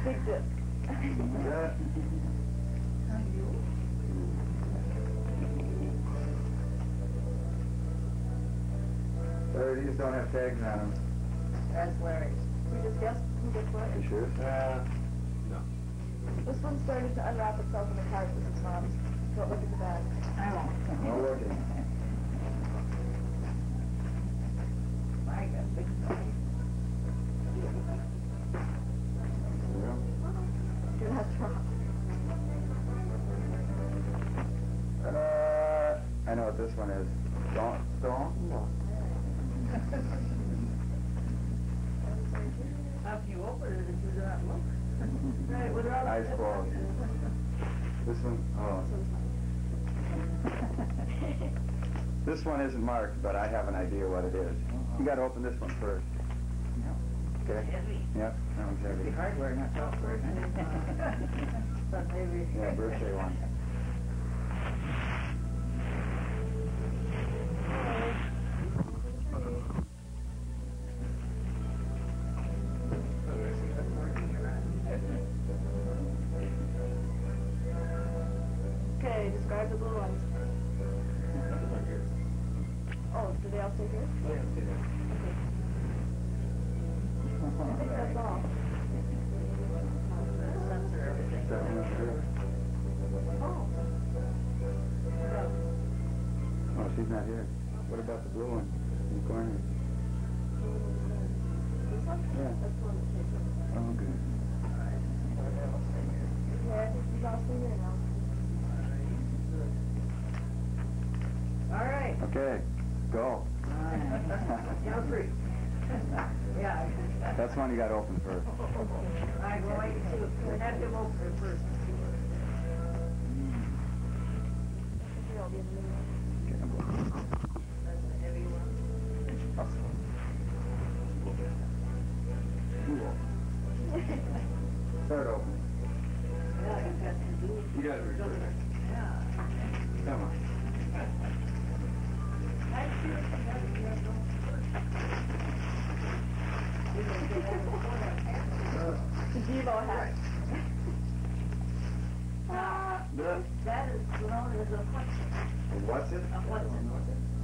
Big dip. Good. These don't have tags on them. That's Larry's. We just guessed who gets what? You sure? No. This one started to unwrap itself in the cart. This is Mom's. Don't look at the bag. I won't. No looking. I got big stuff. Do not drop. I know what this one is. Stone? After you open it, if you do not look. Right, what are all Eyes closed. This one? Oh. This one isn't marked, but I have an idea what it is. You got to open this one first. No. Okay? Heavy. Yep, that one's It's the heavy. hardware, not software. But maybe. Yeah, birthday one. Okay, describe the blue ones. Oh, do they all stay here? Okay. I think that's all. Censor everything. That one's good. Oh. Oh, she's not here. What about the blue one in the corner? This one? Yeah. That's the one that stays here. Oh, good. Yeah, I think these all stay here now. All right. Okay, go. You're free. Yeah. That's one you got to open first. I go wait and see. We have to open it first. That's a heavy one. Start opening. Yeah, I got to do it. You got to reach it. Yeah. Come on. I see what you got to do. The Devo hat. That is known as a Hudson. What's it? A Hudson.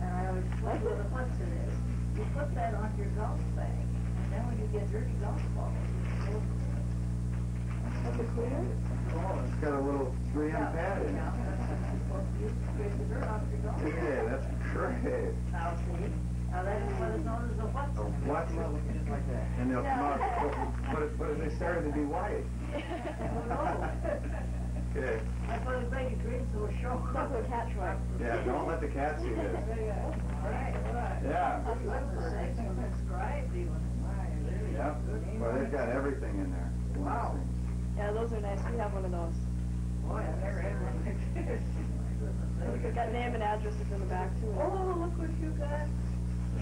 And I always explain what a Hudson is. You put that on your golf bag, and then when you get dirty golf balls, you throw it in. That's a cleaner? Oh, it's got a little 3M pad in it. Yeah, that's supposed to get the dirt off your golf bag. Yeah, that's great. Now, see? Now, that is what is known as a Hudson. What's it? And they'll come out, but if they started to be white. Oh, no. Okay. That's why they make it green, so it shows. That's what catch right. Yeah, don't let the cat see this. All right. Yeah. That's the same thing that's scribed even. Yep. Well, they've got everything in there. Wow. Yeah, those are nice. We have one of those. Boy, I've never had one like this. We've got name and addresses in the back, too. Oh, look what you got.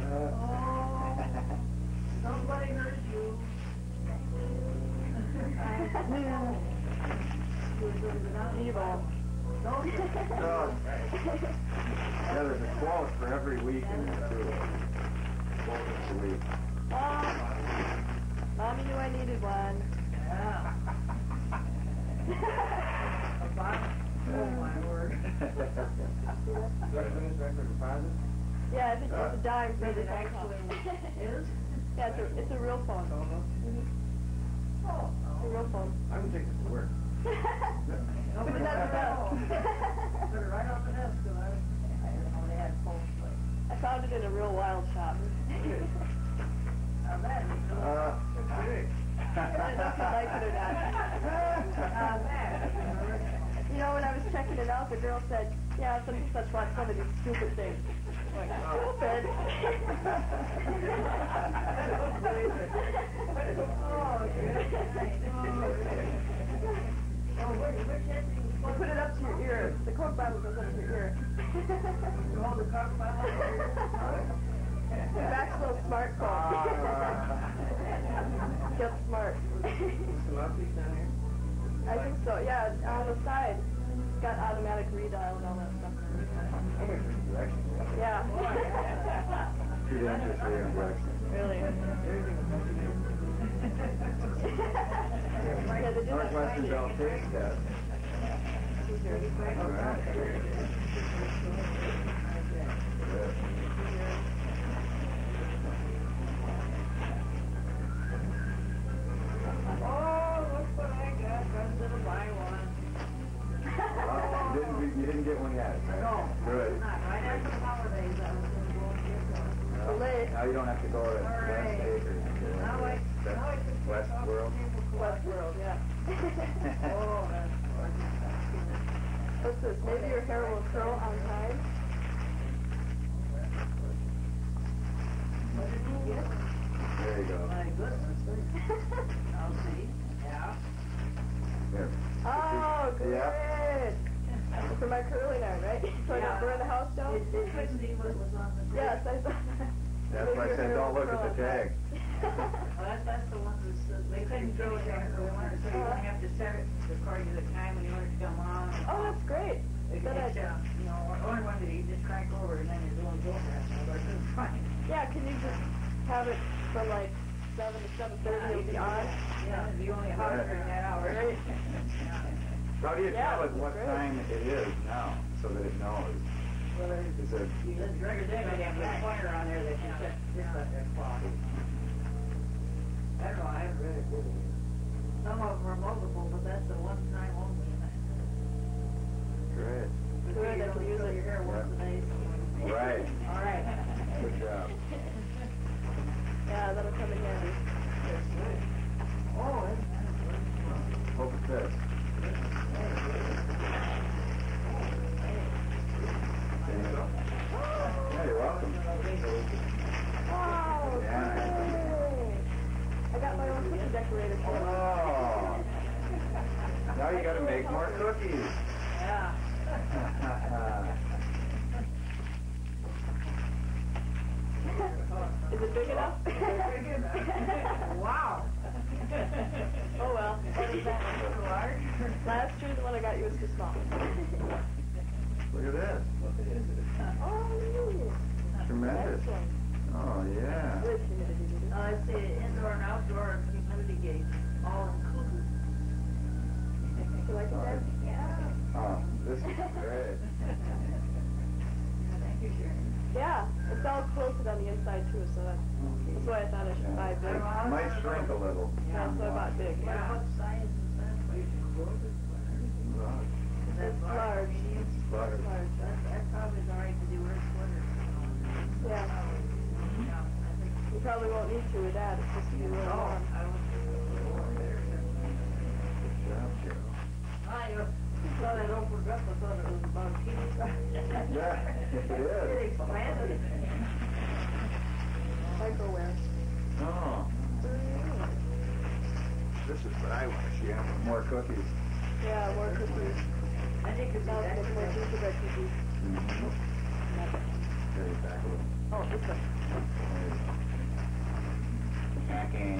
Oh, somebody heard you. Devo. Oh. Yeah, there's a quote for every week in there, too. Quote of the week. Mommy knew I needed one. Yeah. A box? Oh, my word. Yeah, I think it's a dime for Is the it actually is? Yeah, it's a real phone. Oh. It's a real phone. I would take this to work. Open But that's the best. Put it right off the desk, because I didn't know they had phones like. I found it in a real wild shop. Now that is Hey. I don't know if you like it or not. You know, when I was checking it out, the girl said, yeah, some such watch some of these stupid things. I'm like, stupid. You put it up to your ear. The Coke bottle goes up to your ear. The back's a little smartphone. Get smart. I think so, yeah, on the side. It's got automatic redial and all that stuff. Yeah. Too dangerous for you, Really. Yeah, they did that Northwestern Friday. Bell taste test. All right. Good. Oh, look what I got. I'm gonna buy one. You didn't get one yet, right? No. Good. Not right after the holidays, I was gonna go and get one. Delayed. Now you don't have to go to All West right. Acres. Now I can take West off the World. tablecloth. Westworld, yeah. Oh, that's gorgeous. What's this? Maybe your hair will curl on time. What did you get? There you go. My goodness. I'll see. Yeah. Here. Oh, good. Yeah. For my curling iron, right? So I don't burn the house down? Did you see what was on the Yes, I saw that. That's why I said don't look at the tag. Well, that's the one that says they couldn't throw it there, so they wanted to say you don't have to set it according to the time when you want it to come on. Oh, that's great. It's, Good idea. you know, or one that you just crank over and then you're doing go fast. But it's fine. Yeah, can you just have it from like 7 to 7:30 it'll be on? Yeah, it'll be only hot during that hour. Right. How do you Yeah, tell it that's what great. time it is now, so that it knows? Well, there's Is it? during the day, they have a pointer on there that you set just like that clock. I don't know, I haven't read it really. Some of them are multiple, but that's the one time only. Great. Good, I can use Your it. hair once a day. So. Right. All right. Good job. Yeah, that'll come in handy. Oh, it's Hope it fits. There you go. Make more cookies. Yeah. Is it big enough? Wow. Oh well. What is that? Too large? Last year the one I got you was too small. Look at this. Oh, yeah. Tremendous. Excellent. Oh, yeah. Good humidity. It's the indoor and outdoor humidity gauge, all included. You like it, Dad? Yeah. Oh, this is great. Thank you, Sharon. Yeah, it's all quilted on the inside too, so that's why I thought I should buy big. It might shrink a little. Yeah, so I bought big. What about size and that? It's large. It's large. That probably is all right to do with sweaters. Yeah. Yeah, I think. You probably won't need to with that. It's just to be really Oh, warm. I was. Good job, Cheryl. I thought it opened up. I thought it was about a teeny size. Yeah, it is. It expanded. Microware. Oh, this is what I want to see. I want more cookies. Yeah, more cookies. I think it's Now all it's more gingerbread cookies. Carry it back a little. Oh, this one. Packing.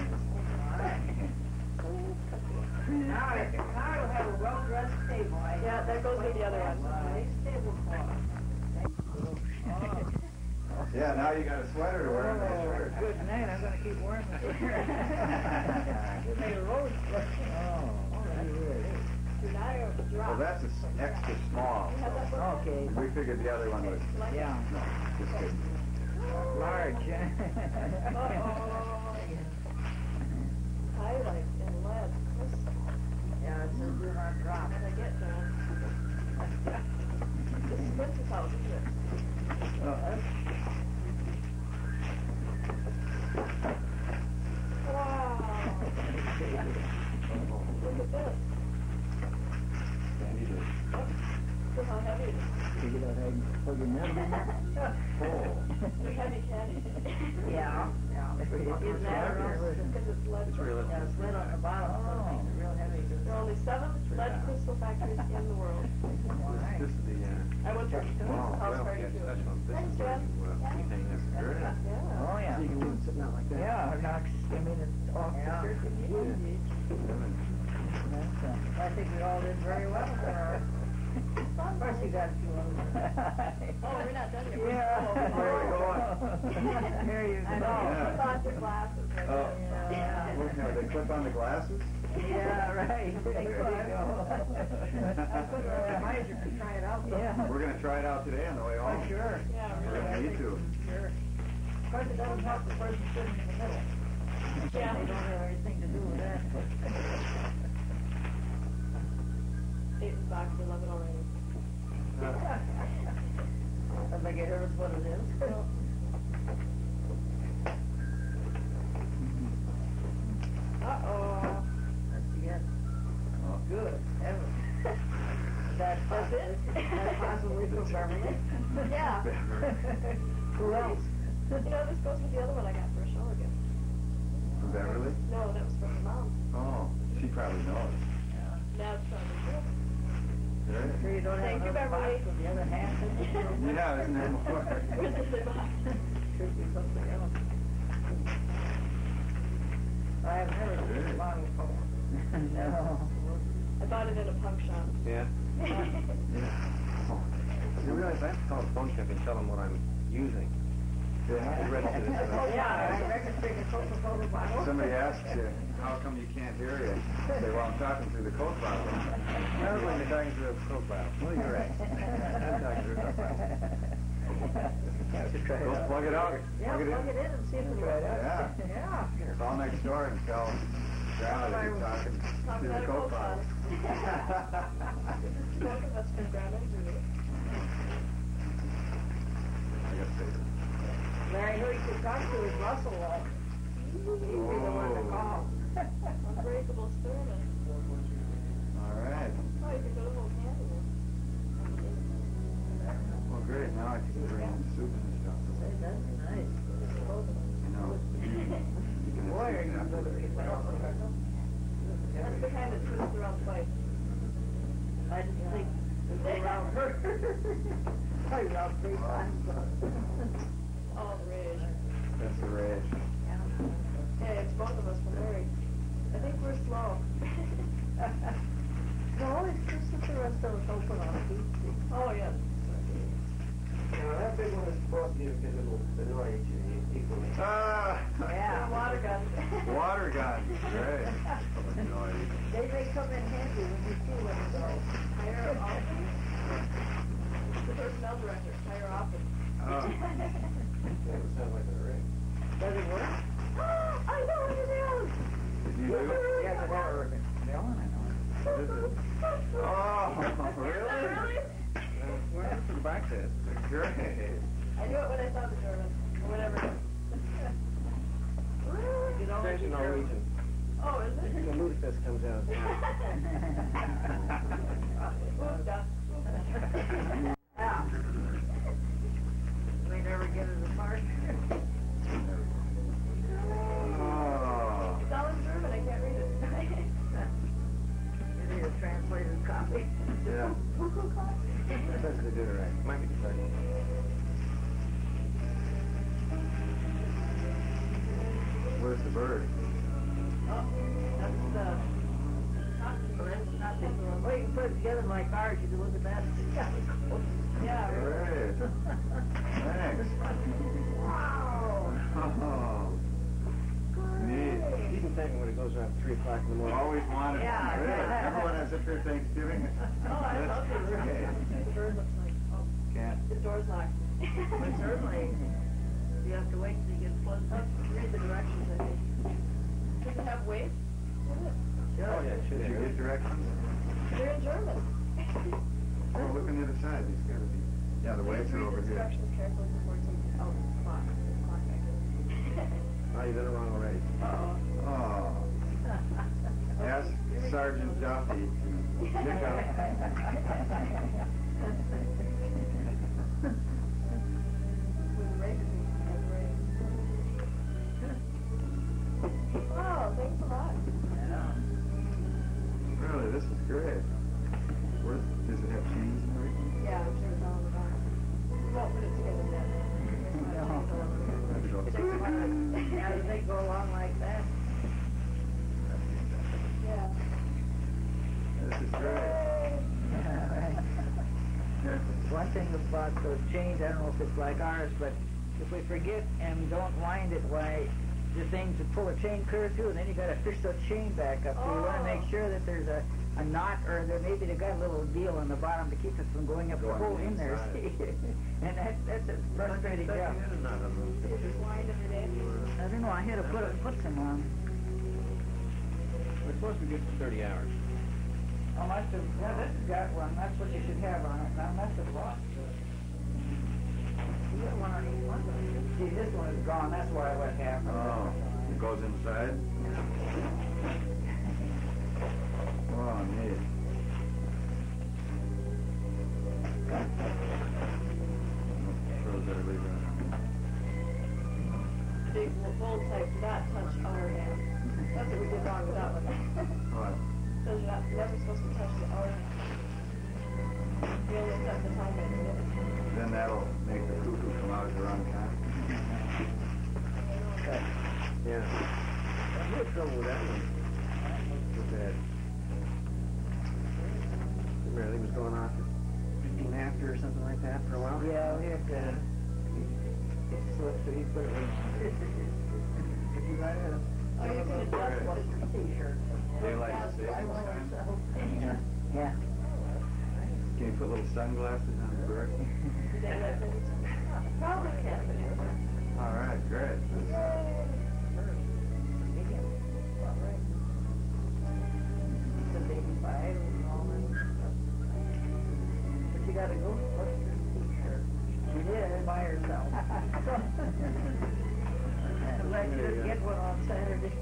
Now you'll have a well-dressed table. Yeah, that goes with the other one. Nice tablecloth. Yeah, now you got a sweater to wear under the shirt. Good night. I'm going to keep wearing the sweater. You made a rose sweater. Now you're Well, drop. that's extra small. You have that book? Okay. We figured the other one was, Like it? Yeah. no, just kidding. Large. Highlight in lead. Yeah, it's a do not drop. What did I get, John? This is Quincy's house, isn't it? Wow. Look at this. Sandy did. Look how heavy it is. It's heavy candy. Yeah. Isn't that rough? Because it's lead. Yeah, it's lead on the bottom, so it makes it real heavy. There are only 7 lead crystal factories in the world. This is the, I went to Quincy's wow, house well, party too. this is where you hang this skirt. Yeah. Oh, yeah. So you can leave it sitting out like that. Yeah, it knocks, I mean, it's off the shirt. I think we all did very well for of course you got a few others. Oh, we're not done yet. Yeah. Where are we going? Here you I go. know. Put on your glasses. Right Oh. Yeah. Look how they clip on the glasses? Yeah, right. There you go. I put it on my, you can try it out. Yeah. We're going to try it out today on the way home. Oh, sure. Yeah, We're really. going to need to. Sure. Of course, it doesn't help the person sitting in the middle. Yeah. They don't have anything to do with that. 8 in box, I love it already. I think it hurts what it is. Uh-oh. That's again. Oh, good. Heavens. That's it? That's possibly from Beverly. Yeah. Who else? You know, this goes with the other one I got for a shower gift. From Beverly? No, that was from my mom. Oh, she probably knows. That's probably good. Great. Sure you don't have Thank you, another Beverly. box with the other half in it? Yeah, isn't there more? Where's the zip box? Should be something else. I have never seen a bottle before. No. I bought it in a punk shop. Yeah. You realize I have to call the phone company and tell them what I'm using. Yeah. Register this. Oh, yeah, I registered a Coca-Cola bottle. Somebody asks you, how come you can't hear you? You say, well, I'm talking through the Coke bottle. I was like you're talking through a Coke bottle. Well, you're right. I'm talking through a Coke bottle. Just try it Go out. plug it out. Yeah, plug it in and see if it works. Yeah. Yeah. Call next door and tell Grandma that you're talking Talking through the about a Coke Coke bottle. Smoking, that's for Grandma and me. I gotta say that. Larry, who you could talk to is Russell. He'd be the one to call. Unbreakable thermos. All right. Oh, you can go to the whole candy then. Well, great. Now I can bring in soup and stuff. Say, that's nice. You know, you can Boy, are have you soup good after at that. people. That's the kind that twists around twice. I didn't think to go around her. I was out 3 times. Oh, the rage. That's the rage. Hey, it's both of us for married. I think we're slow. No, it's just that the rest of us open on Tuesday. Oh, yeah. Now, that big one is supposed to be because it'll annoy you equally. Yeah. Water gun. Water gun. Great. They may come in handy when you see what it's like. Hire often. The personnel director. Hire often. Oh. That would sound like a ring. Does it work? I know what it is. Did you do it? Yes, it has working. What is it? Oh, really? Really? We're in for the back test. Great. I knew it when I saw the German. Or whatever. You know, French and Norwegian. Oh, is it? The ludicrous comes out. Oofda. yeah. We never get it apart. Oh. It's all in German. I can't read it. It is a translated copy. Yeah. That's they did it right. Might be the second. Where's the bird? Oh, that's not this one. Well, you can put it together like ours. You can look at that. Yeah. Great. Thanks. Wow. Oh. Neat. You can take it when it goes around 3 o'clock in the morning. Always wanted it. Yeah. Really? Everyone has it for Thanksgiving. Oh, I love it. Great. The bird looks like, oh, Can't. the door's locked. But certainly, you have to wait till you get plugged up. Read the directions, I think. Does it have weights? Sure. Oh, yeah, Did you get directions? They're in German. Oh, look on the other side. These gotta be. Yeah, the weights are Read over the here. instructions carefully before taking. Oh, clock. Clock back there. Oh, you done it wrong already. Oh. Oh. Ask Sergeant Duffy to pick up. With the rate. Oh, thanks a lot. Really, this is great. Where, does it have cheese and everything? Yeah, I'm sure it's all in the box. We won't put it together yet. It takes a while. How do they go along like that? Yeah. This is great. One thing about those chains, I don't know if it's like ours, but if we forget and don't wind it, why the things to pull a chain clear through, and then you got to fish the chain back up. So you want to make sure that there's a knot, or there maybe they got a little deal on the bottom to keep it from going up the hole in there. And that's a frustrating job. Just wind them it in. I don't know. I had to put some on. We're supposed to be good for 30 hours. Oh, that's a, yeah, this has got one. That's what you should have on it. Now that's a lot. You got one on each one. See, this one is gone. That's why I went half. Oh, it goes inside? Oh, neat. Throws everybody around. Big, bold type, do not touch hour hand. That's what we did wrong with that one. What? Says you're not, never supposed to touch the hour hand. You only set the time at a minute. Then that'll make the cuckoo come out at the wrong time. Yeah. I had trouble with that one. With that. Remember, I think it was going off at 15 after or something like that for a while? Yeah, we have to. It slips, so you put it in. If you got it. Oh, you can adjust what is your t-shirt. Daylight savings time. Yeah. Can you put little sunglasses on the bird? Probably can. All right, great. The baby five and all that stuff. But you gotta go for your t-shirt. She did by herself. I'm glad you didn't get one on Saturday.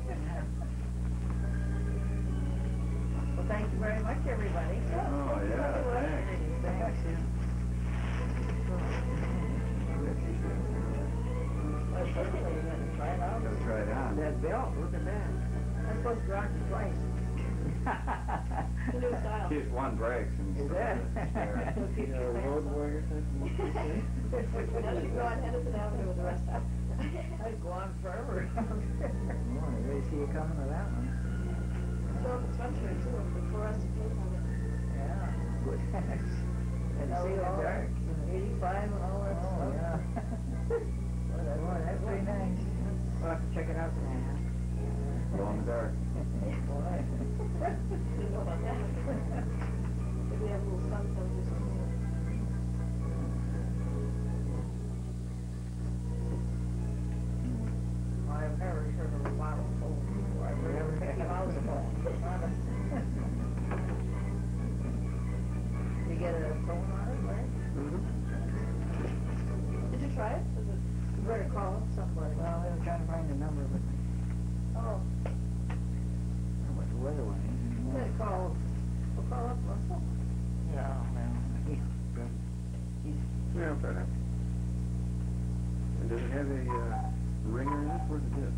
Well, thank you very much, everybody. Oh, yeah, thanks. Thanks. Well, certainly, you're gonna try it out. Gotta try it on. That belt, look at that. I'm supposed to rock it twice. The new style. Keeps one breaks and Is stuff. that? You know, road warrior type of Now you can go on Henderson Avenue with the rest of it. I'd go on forever. I really see you coming to that one. Show up at Spencer too, the fluorescent tape on it. Yeah. Good. And see the dark, 85 and all that stuff. Yeah. Boy, that's very nice. We'll have to check it out tonight, Glow in the dark. Boy. Didn't know about that. Maybe they have little sun cones or something. I've never heard of a bottle phone before. I've never taken out a phone. You get a phone on it, right? Did you try it? Was it? You better call up somebody. Well, they were trying to find the number, but I Oh. don't know what the weather was. You better call. We'll call up Russell. Yeah, well, Yeah, better. And does it have a ringer in it? Where's the disc?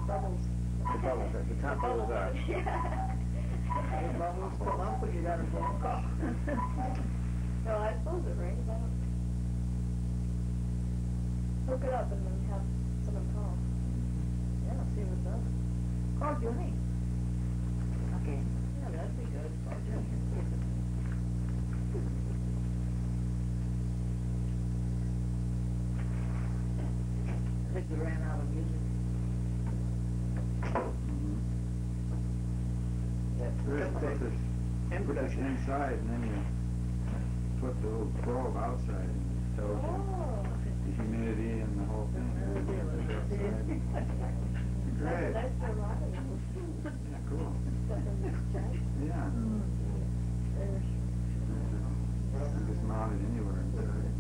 Bubbles. The bubbles, the top goes up. Yeah. the bubbles come up when you got a phone call. No, I suppose it rings. I don't. Hook it up and then have someone call. Yeah, see what's up. Call Junie. Okay. Yeah, that'd be good. Call Junie. See if it's... I think we ran out of music. Put this inside and then you put the little probe outside and it tells you Oh. the humidity and the whole thing. That's a Great. nice little rocket. Yeah, cool. Stuff in this jack. Yeah. You can just mount it anywhere inside.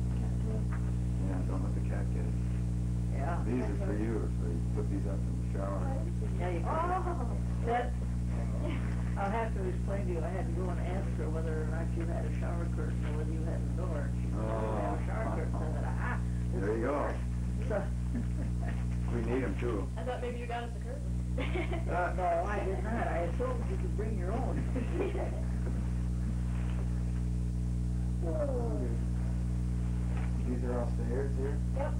Yeah, don't let the cat get it. Yeah. These are for you, so you put these up in the shower. Yeah, you can. Oh. That, I'll have to explain to you, I had to go and ask her whether or not you had a shower curtain or whether you had a door. She said, "Oh, I have a shower curtain." I said, "Ah." There you go. So, We need them too. I thought maybe you got us a curtain. no, I did not. I assumed you could bring your own. These are all stairs here? Yep.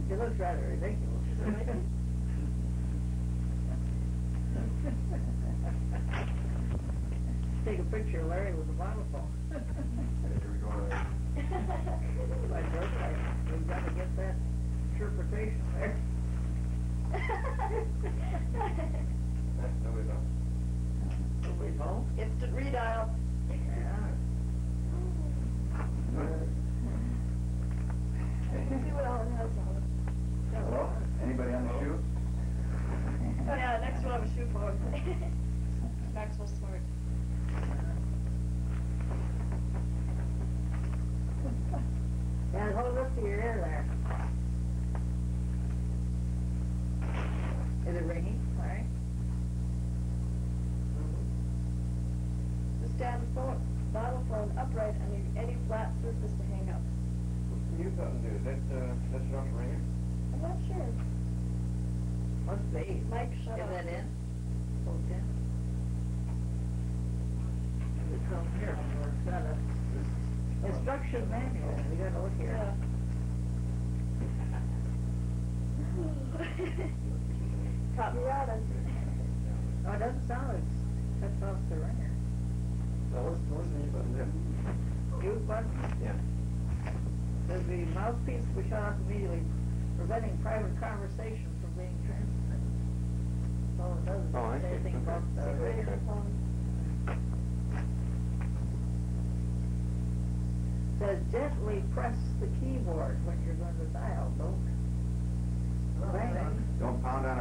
It looks rather ridiculous. Take a picture of Larry with a bottle phone. Here we go. Like, okay, we've got to get that interpretation there. Nobody's up. Nobody's home? Instant redial. Yeah. See what Alan has on it. Hello? Anybody on the shoe? Oh yeah, next one I have a shoe for. Maxwell Smart. Yeah, hold up to your ear there. Is it ringing? All right. Just stand the bottle phone upright on any flat surface to hang up. What's the mute button do? Is that enough to ring it? I'm not sure. What's the eight? Mike, shut Is up. that in? Hold in. It comes here. It's got a instruction manual. We got to look here. Yeah. Caught me out. No, it doesn't sound like it shuts off the ringer. What's the mute button do? Mute button? Yeah. Says the mouthpiece will be shut off immediately, preventing private conversation from being transmitted. So it doesn't Oh, I say see. anything about the Okay. ringer. Says gently press the keyboard when you're going to dial. Don't bang it. Don't pound on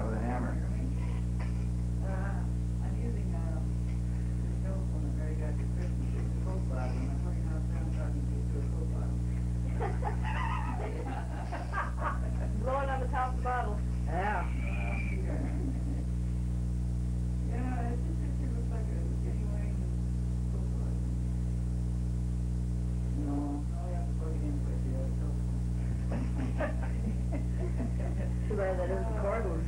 bad that isn't cordless.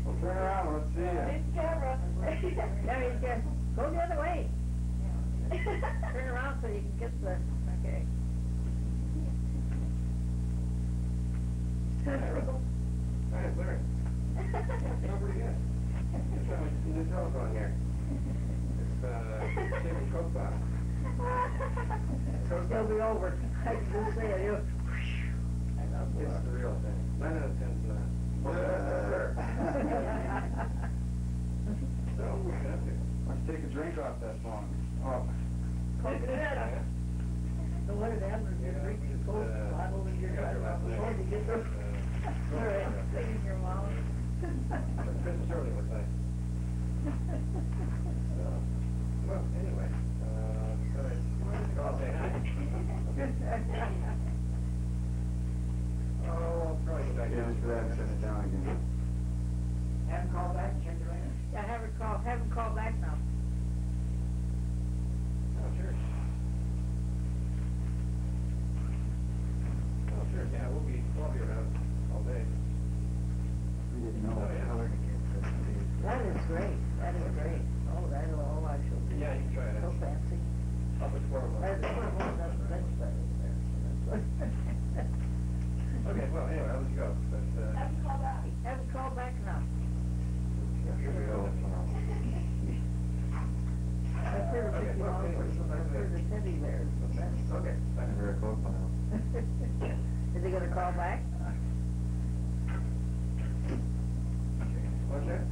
Well, turn around, let's see you. This camera. Yeah, you can go the other way. Turn around so you can get the. Okay. Hi, Larry. Not pretty good. Just trying to see the telephone here. It's David Copa. It'll be over. I can just say it. It's the real thing. 9 out of 10's not. Sure. So, what are you gonna do? Let's take a drink off that phone. Oh. Coke it in. So what did happen if you drink your Coke bottle and you're driving off the phone to get the... All right, stay in your mouth. Chris Shirley was like. So, well, anyway. So I'll say hi. Oh, I'll probably go back Yeah, just for that, set it down again. Have him call back and check your ring. Yeah, have him call back now. Oh, sure. Oh, sure, yeah, we'll be around all day. We didn't know what color to get for these. That is great. That is great. Oh, that'll all actually be Yeah, you can try it so out. fancy. I'll put 4 of them. That's one of them that's better there. So that's Okay, well, anyway, I'll let you go. But, Have him call back. have him call back now. here we go. I've heard of Okay, Mickey well, Mouse, anyway, I've heard of teddy bears, but that's... Okay, I never heard a Coke file. Is he gonna call back? what's that?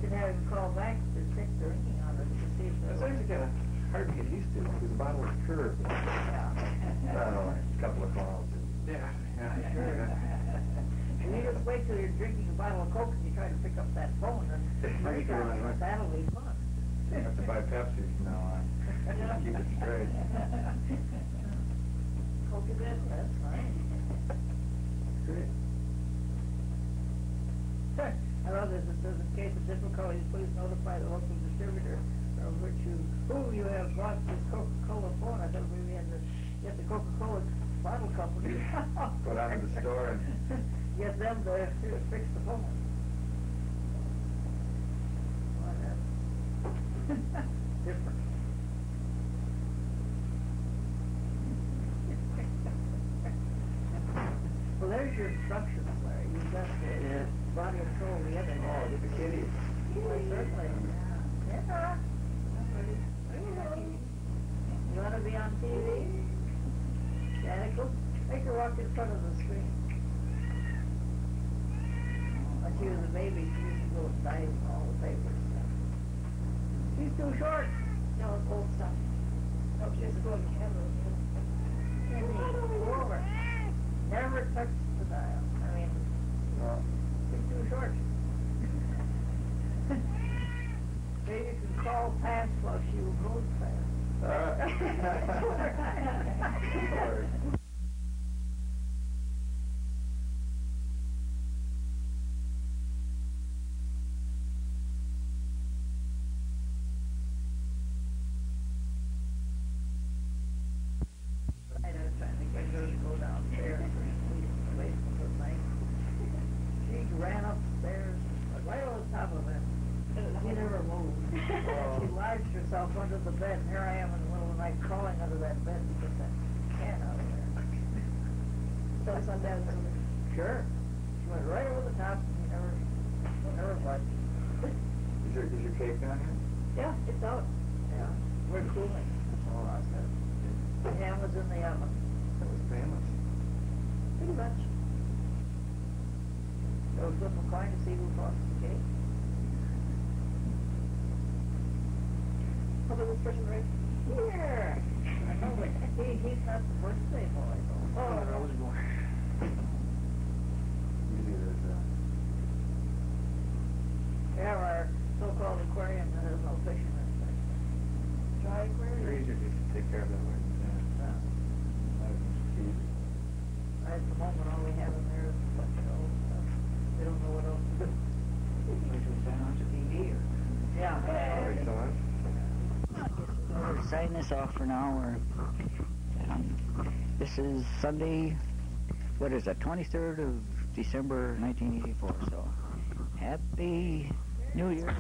Should have him call back to check the ringing on it to see if It's actually kind of hard to get used to because the bottle is curved. Yeah. I don't know, a couple of calls. Yeah, sure. And you just wait till you're drinking a bottle of Coke and you try to pick up that phone and ring on it. That'll be fun. I have to buy Pepsi from now on. Keep it straight. Coke is it? That's fine. Great. I love this. It says, in case of difficulties, please notify the local distributor from who you have bought this Coca-Cola phone. I thought maybe we had to get the Coca-Cola bottle company. Go down to the store and... Get them to fix the phone. Well, that's different. Well, there's your instructions, Larry. You've got the body control the other Oh, day. get the kitty. Well, certainly. Yeah. You want to be on TV? Yeah, go make her walk in front of the screen. When she was a baby, she used to go and dive all the papers. She's too short. No, it's old stuff. Oh, she has to go in the camera. Cindy, go over. Never touch the dial. I mean, she's too short. Maybe you can call past while she goes past. Sorry. I was trying to get her to go downstairs and sleep in the basement at night. She ran upstairs, right on top of it. She never moved. She lodged herself under the bed, and here I am in the middle of the night crawling under that bed to get that can out of there. So it's on Dad's number. Sure. She went right over the top, and she never budged. Is your cake down here? Yeah, it's out. Yeah, we're cooling. That's all I said. The ham was in the oven. That was painless. Pretty much. Go flip a coin to see who tosses the cake. How about this person right here? I know, but he's not the birthday boy, though. Oh, no. Usually there's We have our so-called aquarium that has no fish in it. Dry aquarium. They're easier just to take care of that way. Right at the moment, all we have in there is a bunch of old stuff. We don't know what else to do. Yeah. Excellent. We'll sign this off for now. This is Sunday, what is it, 23rd of December 1984. So, Happy New Year.